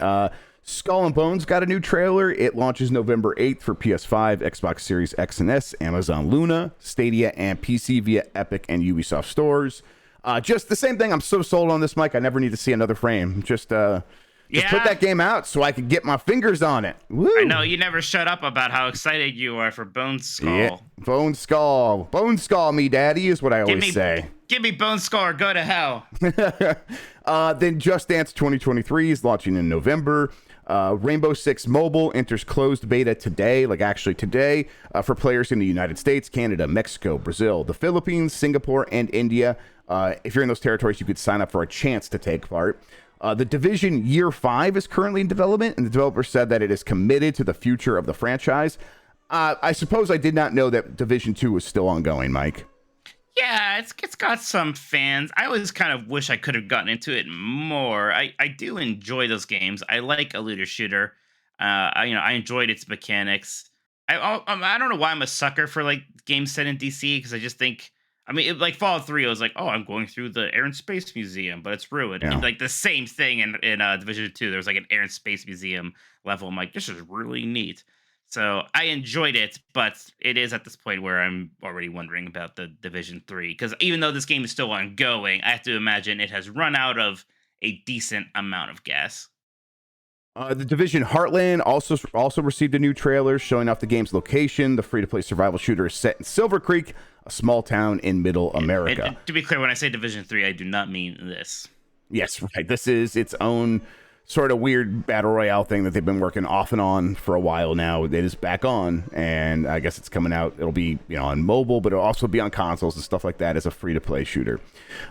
B: Skull and Bones got a new trailer. It launches November 8th for PS5, Xbox Series X and S, Amazon Luna, Stadia, and PC via Epic and Ubisoft stores. Just the same thing. I'm so sold on this, Mike. I never need to see another frame. Just put that game out so I can get my fingers on it. Woo!
C: I know you never shut up about how excited you are for Bone Skull.
B: Yeah, Bone Skull. Bone Skull me, daddy, is what I always say.
C: Give me Bone Skull or go to hell.
B: Then Just Dance 2023 is launching in November. Rainbow Six Mobile enters closed beta today, for players in the United States, Canada, Mexico, Brazil, the Philippines, Singapore, and India. If you're in those territories, you could sign up for a chance to take part. The Division Year 5 is currently in development, and the developer said that it is committed to the future of the franchise. I suppose I did not know that Division 2 was still ongoing, Mike.
C: Yeah, it's got some fans. I always kind of wish I could have gotten into it more. I do enjoy those games. I like a looter shooter. I enjoyed its mechanics. I don't know why I'm a sucker for like games set in DC, because I just think, like Fallout 3, I was like, oh, I'm going through the Air and Space Museum, but it's ruined. Yeah. And like the same thing in Division 2, there was like an Air and Space Museum level. I'm like, this is really neat. So I enjoyed it, but it is at this point where I'm already wondering about the Division 3. Because even though this game is still ongoing, I have to imagine it has run out of a decent amount of gas.
B: The Division Heartland also received a new trailer showing off the game's location. The free-to-play survival shooter is set in Silver Creek, a small town in Middle America.
C: And to be clear, when I say Division 3, I do not mean this.
B: Yes, right. This is its own sort of weird battle royale thing that they've been working off and on for a while now. It is back on, and I guess it's coming out. It'll be on mobile, but it'll also be on consoles and stuff like that as a free-to-play shooter.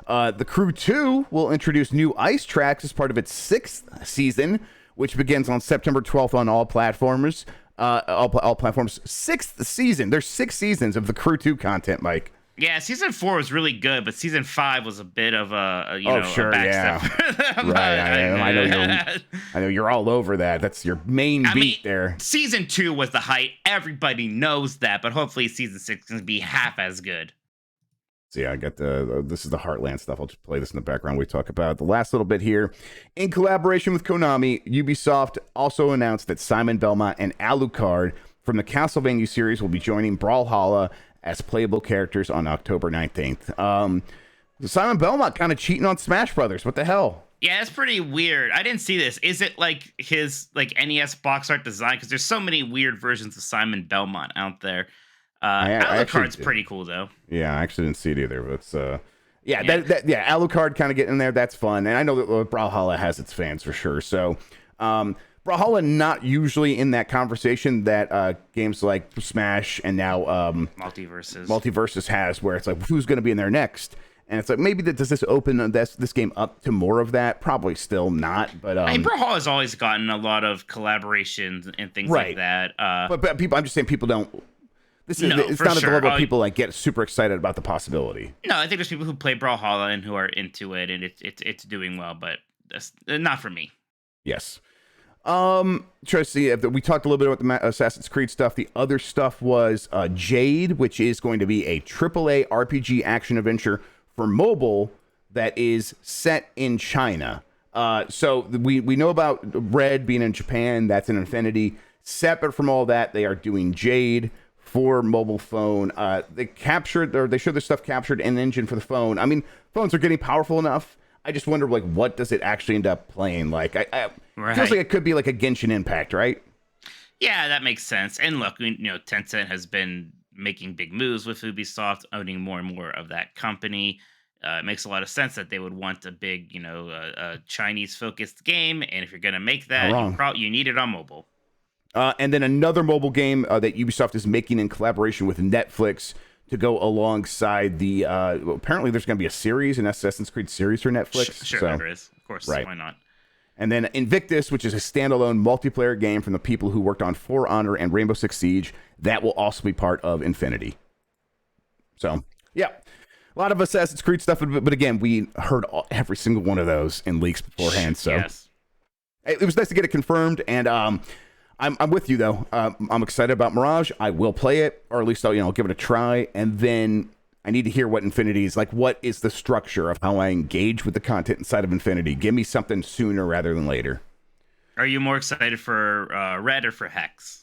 B: The Crew 2 will introduce new ice tracks as part of its 6th season, which begins on September 12th on all platforms. All platforms. 6th season. There's 6 seasons of the Crew 2 content, Mike.
C: Yeah, season 4 was really good, but season 5 was a bit of a
B: backstep for them. Right, I know you're all over that. That's your main beat there.
C: Season 2 was the height. Everybody knows that, but hopefully season 6 can be half as good.
B: So yeah, I got this is the Heartland stuff. I'll just play this in the background. We talk about the last little bit here. In collaboration with Konami, Ubisoft also announced that Simon Belmont and Alucard from the Castlevania series will be joining Brawlhalla as playable characters on October 19th. Simon Belmont kind of cheating on Smash Brothers. What the hell?
C: Yeah, it's pretty weird. I didn't see this. Is it like his NES box art design? Because there's so many weird versions of Simon Belmont out there. Alucard's pretty cool though.
B: Yeah, I actually didn't see it either. But it's Alucard kind of getting in there. That's fun, and I know that Brawlhalla has its fans for sure. So, Brawlhalla not usually in that conversation that games like Smash and now Multiverses has, where it's like who's going to be in there next. And it's like, maybe does this open this game up to more of that? Probably still not, but
C: Brawlhalla has always gotten a lot of collaborations and things like that.
B: But people, I'm just saying, people don't. It's not at the level of people like get super excited about the possibility.
C: No, I think there's people who play Brawlhalla and who are into it, and it's doing well, but that's not for me.
B: Yes. Try to see if we talked a little bit about the Assassin's Creed stuff. The other stuff was Jade, which is going to be a AAA RPG action adventure for mobile that is set in China. So we know about Red being in Japan. That's in Infinity. Separate from all that, they are doing Jade for mobile phone. They showed this stuff captured in engine for the phone. I mean, phones are getting powerful enough. I just wonder, like, what does it actually end up playing like? It feels like it could be like a Genshin Impact, right?
C: Yeah, that makes sense. And look, Tencent has been making big moves with Ubisoft, owning more and more of that company. It makes a lot of sense that they would want a big, Chinese-focused game. And if you're going to make that, you need it on mobile.
B: And then another mobile game that Ubisoft is making in collaboration with Netflix to go alongside the... apparently there's going to be a series, an Assassin's Creed series for Netflix.
C: Sure, there is. Of course, right. Why not?
B: And then Invictus, which is a standalone multiplayer game from the people who worked on For Honor and Rainbow Six Siege. That will also be part of Infinity. So, yeah. A lot of Assassin's Creed stuff, but again, we heard every single one of those in leaks beforehand. So
C: yes.
B: It was nice to get it confirmed, and I'm with you though. I'm excited about Mirage. I will play it, or at least I'll give it a try, and then I need to hear what Infinity is like. What is the structure of how I engage with the content inside of Infinity? Give me something sooner rather than later.
C: Are you more excited for Red or for Hex?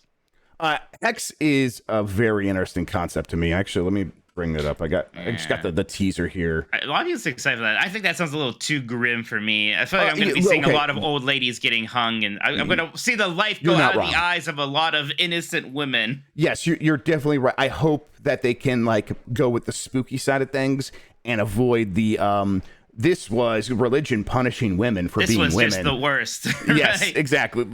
B: Hex is a very interesting concept to me. Actually, let me bring it up. I just got the teaser here.
C: A lot of people are excited for that. I think that sounds a little too grim for me. I feel like I'm going to be seeing a lot of old ladies getting hung, and I'm going to see the life go out of the eyes of a lot of innocent women.
B: Yes, you're definitely right. I hope that they can go with the spooky side of things and avoid the this was religion punishing women for being women.
C: This was just the worst.
B: Right? Yes, exactly.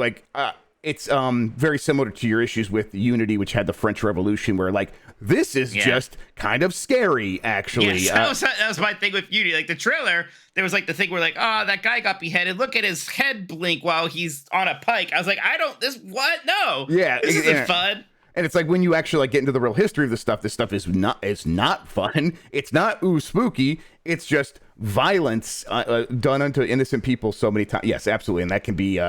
B: It's very similar to your issues with Unity, which had the French Revolution, where this is just kind of scary, actually.
C: Yes, that was my thing with Unity. Like the trailer, there was the thing where that guy got beheaded. Look at his head blink while he's on a pike. I was like, what? No.
B: Yeah,
C: this isn't fun.
B: And it's like when you actually get into the real history of this stuff is not fun. It's not spooky. It's just violence done unto innocent people so many times. Yes, absolutely, and that can be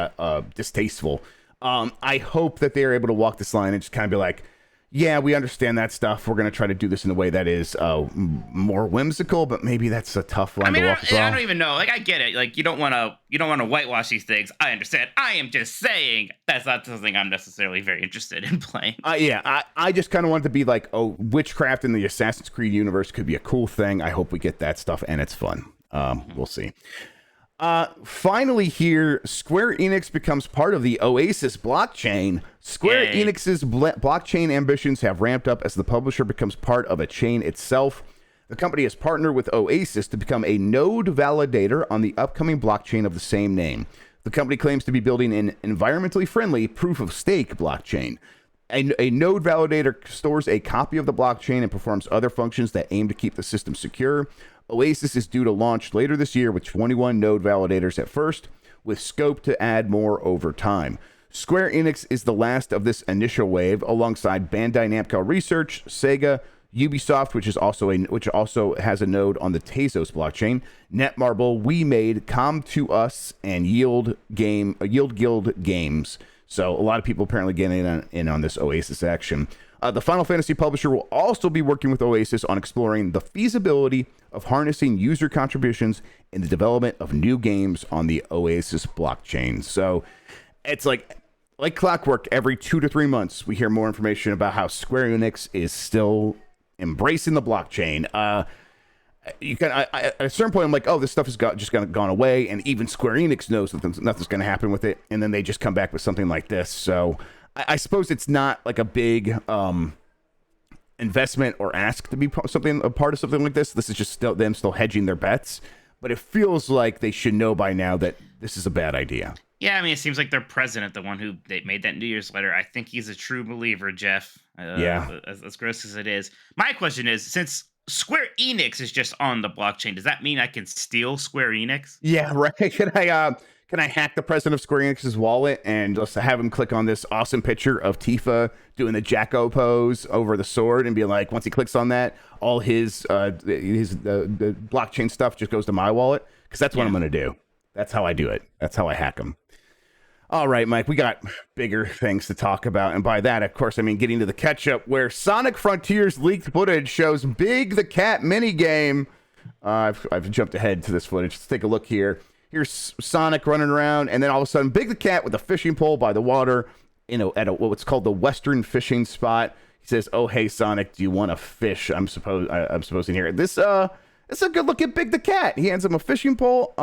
B: distasteful. I hope that they're able to walk this line and just kind of be like, yeah, we understand that stuff. We're going to try to do this in a way that is more whimsical, but maybe that's a tough line to walk as well.
C: I don't even know. I get it. You don't want to whitewash these things. I understand. I am just saying that's not something I'm necessarily very interested in playing.
B: I just kind of want to be witchcraft in the Assassin's Creed universe could be a cool thing. I hope we get that stuff and it's fun. We'll see. Finally here, Square Enix becomes part of the Oasis blockchain. Square Enix's blockchain ambitions have ramped up as the publisher becomes part of a chain itself. The company has partnered with Oasis to become a node validator on the upcoming blockchain of the same name. The company claims to be building an environmentally friendly proof-of-stake blockchain. A node validator stores a copy of the blockchain and performs other functions that aim to keep the system secure. Oasis is due to launch later this year with 21 node validators at first, with scope to add more over time. Square Enix is the last of this initial wave, alongside Bandai Namco Research, Sega, Ubisoft, which also has a node on the Tezos blockchain, Netmarble, WeMade, Com2Us, and Yield Guild Games. So a lot of people apparently getting in on this Oasis action. The Final Fantasy publisher will also be working with Oasis on exploring the feasibility of harnessing user contributions in the development of new games on the Oasis blockchain. So it's like clockwork, every 2 to 3 months, we hear more information about how Square Enix is still embracing the blockchain. At a certain point, I'm like, oh, this stuff has gone away, and even Square Enix knows that nothing's going to happen with it, and then they just come back with something like this. So I suppose it's not like a big investment or ask to be a part of something like this. This is just them still hedging their bets. But it feels like they should know by now that this is a bad idea.
C: Yeah, I mean, it seems like their president, the one who they made that New Year's letter, I think he's a true believer, Jeff.
B: Yeah.
C: As gross as it is. My question is, since Square Enix is just on the blockchain, does that mean I can steal Square Enix?
B: Yeah, right. Can I hack the president of Square Enix's wallet and just have him click on this awesome picture of Tifa doing the Jacko pose over the sword and be like, once he clicks on that, all his the blockchain stuff just goes to my wallet? Because that's what I'm going to do. That's how I do it. That's how I hack them. All right, Mike, we got bigger things to talk about. And by that, of course, I mean getting to the catch-up where Sonic Frontiers leaked footage shows Big the Cat minigame. I've jumped ahead to this footage. Let's take a look here. Here's Sonic running around, and then all of a sudden, Big the Cat with a fishing pole by the water, at what's called the Western fishing spot. He says, "Oh, hey, Sonic, do you want to fish?" I'm supposing here. It's a good-looking Big the Cat. He hands him a fishing pole.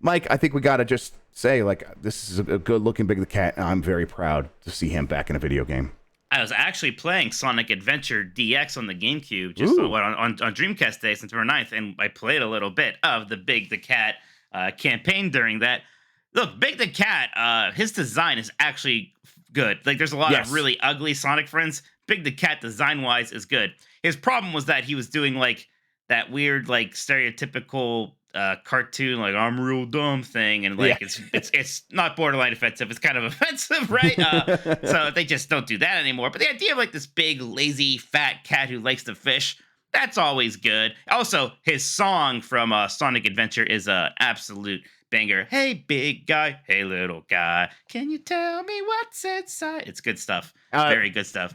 B: Mike, I think we got to just say, like, this is a good-looking Big the Cat, and I'm very proud to see him back in a video game.
C: I was actually playing Sonic Adventure DX on the GameCube just on Dreamcast Day, September 9th, and I played a little bit of the Big the Cat campaign during that. Look, Big the Cat, his design is actually good. Like, there's a lot of really ugly Sonic friends. Big the Cat, design-wise, is good. His problem was that he was doing, like, that weird, like, stereotypical cartoon, like, I'm real dumb thing, and like it's not borderline offensive, it's kind of offensive, right? So they just don't do that anymore. But the idea of like this big lazy fat cat who likes to fish, that's always good. Also, his song from Sonic Adventure is a absolute banger. Hey big guy, hey little guy, can you tell me what's inside? It's good stuff. Very good stuff.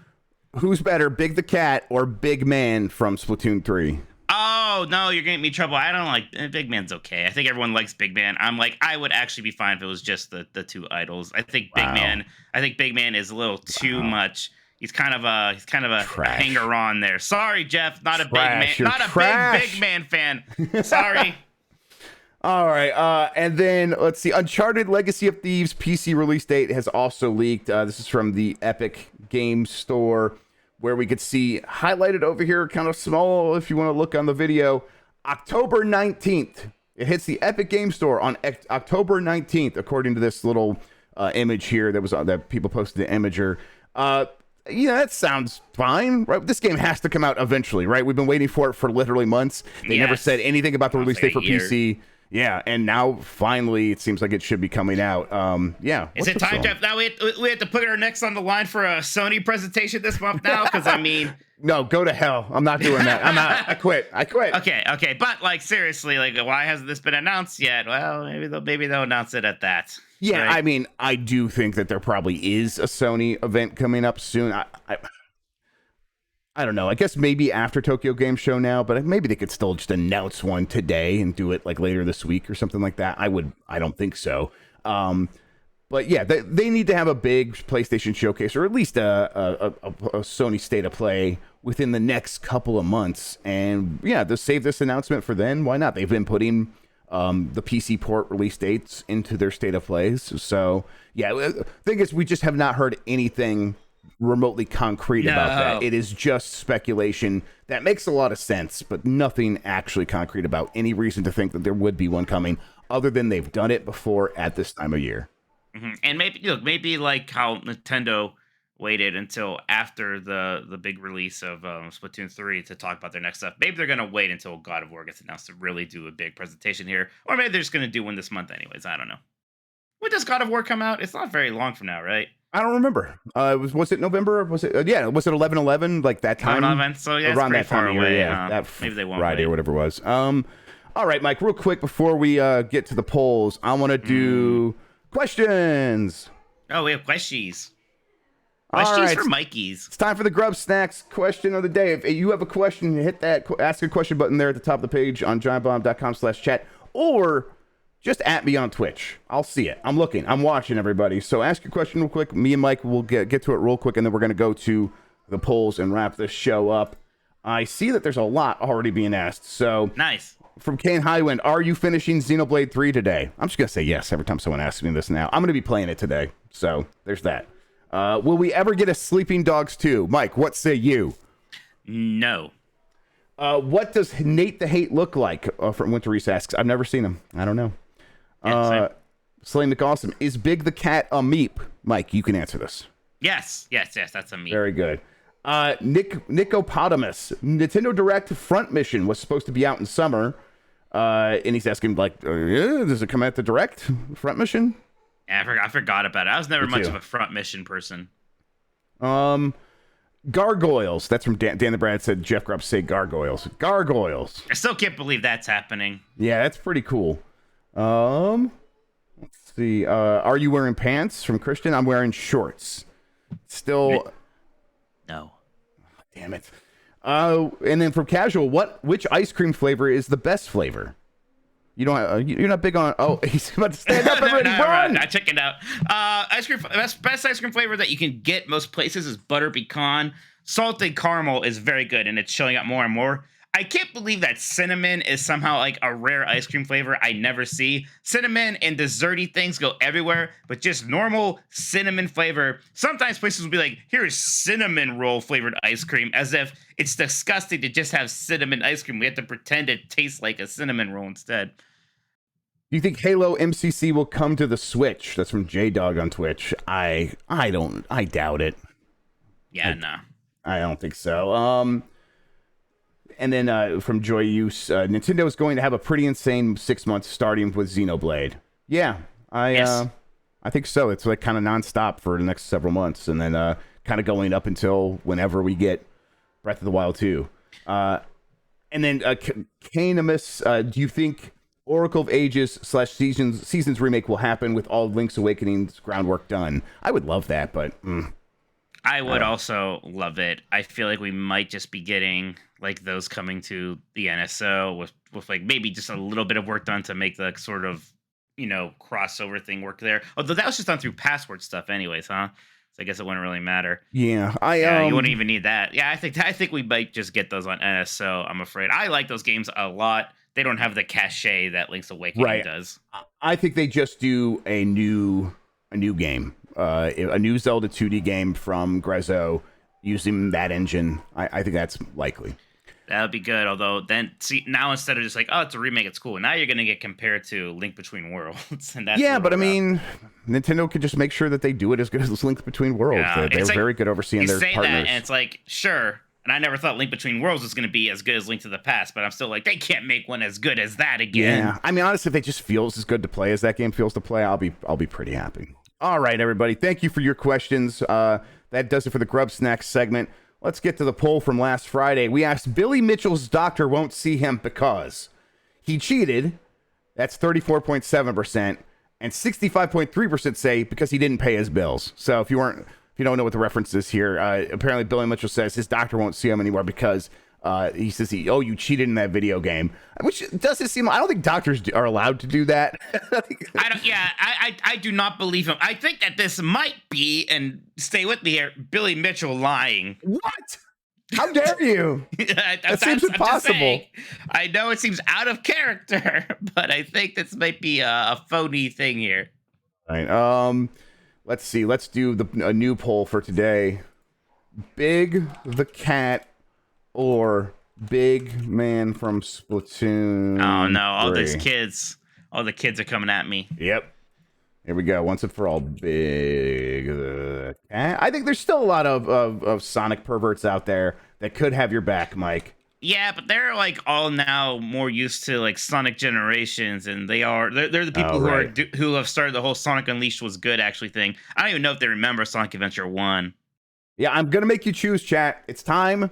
B: Who's better, Big the Cat or Big Man from Splatoon 3?
C: Oh, no, you're getting me trouble. I don't like Big Man's okay. I think everyone likes Big Man. I'm like, I would actually be fine if it was just the two idols. I think Big Man is a little too much. He's kind of a hanger on there. Sorry, Jeff, not a big man, not a big man fan. Sorry.
B: All right, and then let's see. Uncharted Legacy of Thieves PC release date has also leaked. This is from the Epic Games Store, where we could see highlighted over here, kind of small if you want to look on the video, October 19th. It hits the Epic Games Store on October 19th, according to this little image here that people posted to Imager. That sounds fine, right? This game has to come out eventually, right? We've been waiting for it for literally months. They never said anything about the release date for PC. Yeah, and now finally it seems like it should be coming out.
C: Is it time, Jeff? Now we have to put our necks on the line for a Sony presentation this month now? Because I mean,
B: no, go to hell. I'm not doing that. I'm out. I quit.
C: Okay, but like seriously, like why hasn't this been announced yet? Well, maybe they'll announce it at that.
B: Yeah,
C: right?
B: I mean, I do think that there probably is a Sony event coming up soon. I don't know. I guess maybe after Tokyo Game Show now, but maybe they could still just announce one today and do it like later this week or something like that. I don't think so. But yeah, they need to have a big PlayStation showcase, or at least a Sony State of Play within the next couple of months. And yeah, to save this announcement for then, why not? They've been putting the PC port release dates into their State of Plays. So yeah, the thing is, we just have not heard anything remotely concrete about that. It is just speculation that makes a lot of sense, but nothing actually concrete about any reason to think that there would be one coming, other than they've done it before at this time of year.
C: Mm-hmm. And maybe like how Nintendo waited until after the big release of Splatoon 3 to talk about their next stuff. Maybe they're gonna wait until God of War gets announced to really do a big presentation here, or maybe they're just gonna do one this month anyways. I don't know. When does God of War come out? It's not very long from now, right?
B: I don't remember. Was it November? Was it? Was it 11/11? Like that time?
C: 11/11. So yeah, around that far away.
B: That
C: maybe they won't.
B: Friday or whatever it was. All right, Mike. Real quick before we get to the polls, I want to do questions.
C: Oh, we have questions. Questions for Mikeys.
B: It's time for the Grubbsnax question of the day. If you have a question, hit that ask a question button there at the top of the page on giantbomb.com/chat, or just at me on Twitch. I'll see it. I'm looking. I'm watching, everybody. So ask your question real quick. Me and Mike will get to it real quick, and then we're going to go to the polls and wrap this show up. I see that there's a lot already being asked. So
C: nice.
B: From Kane Highwind, are you finishing Xenoblade 3 today? I'm just going to say yes every time someone asks me this now. I'm going to be playing it today. So there's that. Will we ever get a Sleeping Dogs 2? Mike, what say you?
C: No.
B: What does Nate the Hate look like? From Winter Reese asks. I've never seen him. I don't know.
C: Yeah,
B: Slay McAwesome. Is Big the Cat a meep? Mike, you can answer this.
C: yes. That's a meep.
B: Very good. Nicopotamus. Nintendo Direct Front Mission was supposed to be out in summer. And he's asking, like, does it come at the Direct Front Mission?
C: Yeah, I forgot about it. I was never much of a front mission person.
B: Gargoyles. That's from Dan the Brad said Jeff Grubb say gargoyles. Gargoyles.
C: I still can't believe that's happening.
B: Yeah, that's pretty cool. Let's see. Are you wearing pants from Christian? I'm wearing shorts. Still.
C: No.
B: Damn it. And then from Casual, which ice cream flavor is the best flavor? You don't. You're not big on. Oh, he's about to stand up and ready to run.
C: I checked it out. Ice cream. Best ice cream flavor that you can get most places is butter pecan. Salted caramel is very good, and it's showing up more and more. I can't believe that cinnamon is somehow like a rare ice cream flavor I never see. Cinnamon and desserty things go everywhere, but just normal cinnamon flavor. Sometimes places will be like, here's cinnamon roll flavored ice cream, as if it's disgusting to just have cinnamon ice cream. We have to pretend it tastes like a cinnamon roll instead.
B: Do you think Halo MCC will come to the Switch? That's from J-Dog on Twitch. I doubt it.
C: Yeah, no.
B: I don't think so. And then from Joy Use, Nintendo is going to have a pretty insane 6 months starting with Xenoblade. Yeah, I think so. It's like kind of nonstop for the next several months, and then kind of going up until whenever we get Breath of the Wild 2. And then Canamus, do you think Oracle of Ages / Seasons remake will happen with all Link's Awakening's groundwork done? I would love that, but
C: I would also love it. I feel like we might just be getting like those coming to the NSO with like maybe just a little bit of work done to make the sort of, crossover thing work there. Although that was just done through password stuff anyways, huh? So I guess it wouldn't really matter.
B: Yeah,
C: you wouldn't even need that. Yeah, I think we might just get those on NSO. I'm afraid. I like those games a lot. They don't have the cachet that Link's Awakening does.
B: I think they just do a new game, a new Zelda 2D game from Grezzo using that engine. I think that's likely.
C: That would be good. Although then, see, now instead of just like, oh, it's a remake, it's cool. Now you're going to get compared to Link Between Worlds, and that's
B: but I mean, Nintendo could just make sure that they do it as good as Link Between Worlds. Yeah, they're very good overseeing their partners.
C: That, and it's like, sure. And I never thought Link Between Worlds was going to be as good as Link to the Past, but I'm still like, they can't make one as good as that again.
B: Yeah, I mean, honestly, if it just feels as good to play as that game feels to play, I'll be pretty happy. All right, everybody, thank you for your questions. That does it for the Grubbsnax segment. Let's get to the poll from last Friday. We asked Billy Mitchell's doctor won't see him because he cheated. That's 34.7%, and 65.3% say because he didn't pay his bills. So if you don't know what the reference is here, apparently Billy Mitchell says his doctor won't see him anymore because he says you cheated in that video game, which doesn't seem. I don't think doctors are allowed to do that.
C: I do not believe him. I think that this might be, and stay with me here, Billy Mitchell lying.
B: What? How dare you? That seems impossible.
C: I know it seems out of character, but I think this might be a phony thing here.
B: All right. Let's see. Let's do a new poll for today. Big the Cat or Big Man from Splatoon.
C: Oh no! All
B: 3.
C: these kids. All the kids are coming at me.
B: Yep. Here we go. Once and for all, Big the Cat. I think there's still a lot of Sonic perverts out there that could have your back, Mike.
C: Yeah, but they're like all now more used to like Sonic Generations, and they're the people who have started the whole Sonic Unleashed was good actually thing. I don't even know if they remember Sonic Adventure 1.
B: Yeah, I'm gonna make you choose, chat. It's time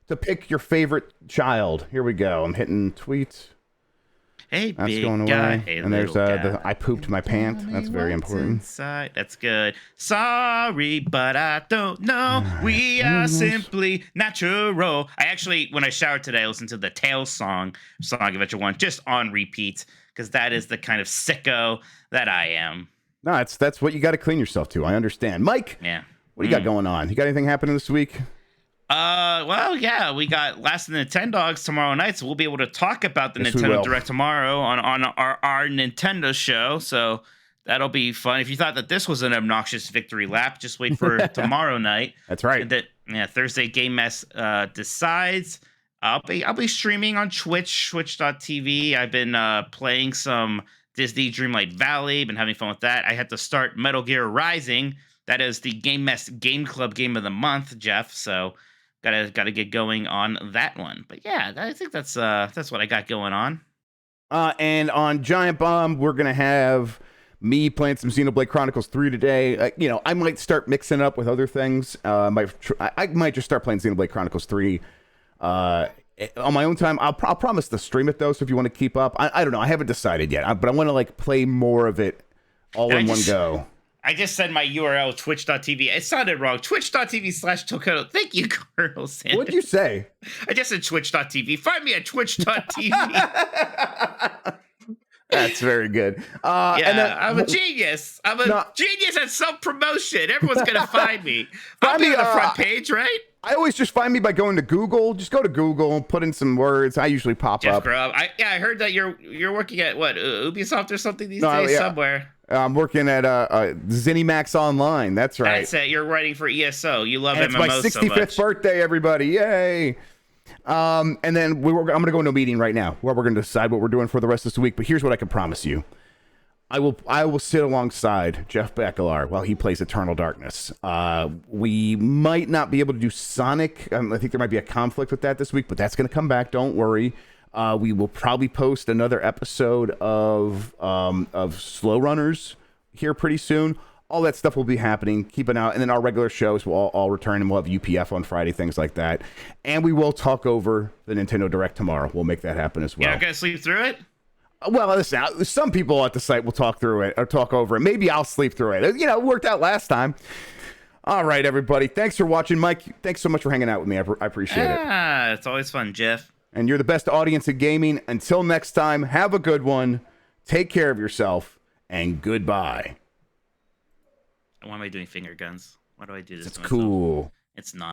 B: to pick your favorite child. Here we go. I'm hitting tweets.
C: Hey,
B: that's
C: big
B: going away.
C: guy. Hey,
B: and there's I pooped my pant. That's very important.
C: Inside. That's good. Sorry, but I don't know. We are simply natural. I actually, when I showered today, I listened to the Tails song, Sonic Adventure 1, just on repeat, because that is the kind of sicko that I am.
B: No, that's what you got to clean yourself to. I understand. Mike, what do you got going on? You got anything happening this week?
C: Well, yeah, we got Last of the Nintendogs tomorrow night, so we'll be able to talk about the Nintendo Direct tomorrow on our Nintendo show. So that'll be fun. If you thought that this was an obnoxious victory lap, just wait for tomorrow night.
B: That's right.
C: Yeah, Thursday Game Mess decides. I'll be streaming on Twitch, twitch.tv. I've been playing some Disney Dreamlight Valley, been having fun with that. I had to start Metal Gear Rising. That is the Game Mess Game Club game of the month, Jeff. So gotta get going on that one. But yeah, I think that's what I got going on.
B: And on Giant Bomb, we're gonna have me playing some Xenoblade Chronicles 3 today. I might start mixing it up with other things. I might just start playing Xenoblade Chronicles 3 on my own time. I'll promise to stream it though. So if you want to keep up, I don't know. I haven't decided yet, but I want to like play more of it all in one go.
C: I just said my URL, twitch.tv. It sounded wrong. Twitch.tv/tolkoto. Thank you, Colonel Sanders.
B: What'd you say?
C: I just said twitch.tv. Find me at twitch.tv.
B: That's very good.
C: And then, I'm a genius. I'm a genius at self-promotion. Everyone's going to find me. I'll be on the front page, right?
B: I always just find me by going to Google. Just go to Google, put in some words. I usually pop up.
C: Grubb. I heard that you're working at, what, Ubisoft or something these days somewhere.
B: I'm working at ZeniMax Online. That's right.
C: That's it. You're writing for ESO. You love
B: and
C: MMOs
B: it's my 65th birthday, everybody. Yay. And then I'm going to go into a meeting right now where we're going to decide what we're doing for the rest of this week. But here's what I can promise you. I will sit alongside Jeff Bakalar while he plays Eternal Darkness. We might not be able to do Sonic. I think there might be a conflict with that this week, but that's going to come back. Don't worry. We will probably post another episode of Slow Runners here pretty soon. All that stuff will be happening. Keep an eye out. And then our regular shows will all return, and we'll have UPF on Friday, things like that. And we will talk over the Nintendo Direct tomorrow. We'll make that happen as well.
C: You're not going to sleep through it?
B: Well, listen, some people at the site will talk through it or talk over it. Maybe I'll sleep through it. It worked out last time. All right, everybody. Thanks for watching. Mike, thanks so much for hanging out with me. I appreciate it.
C: It's always fun, Jeff.
B: And you're the best audience in gaming. Until next time, have a good one. Take care of yourself, and goodbye.
C: Why am I doing finger guns? Why do I do this?
B: It's cool.
C: It's not.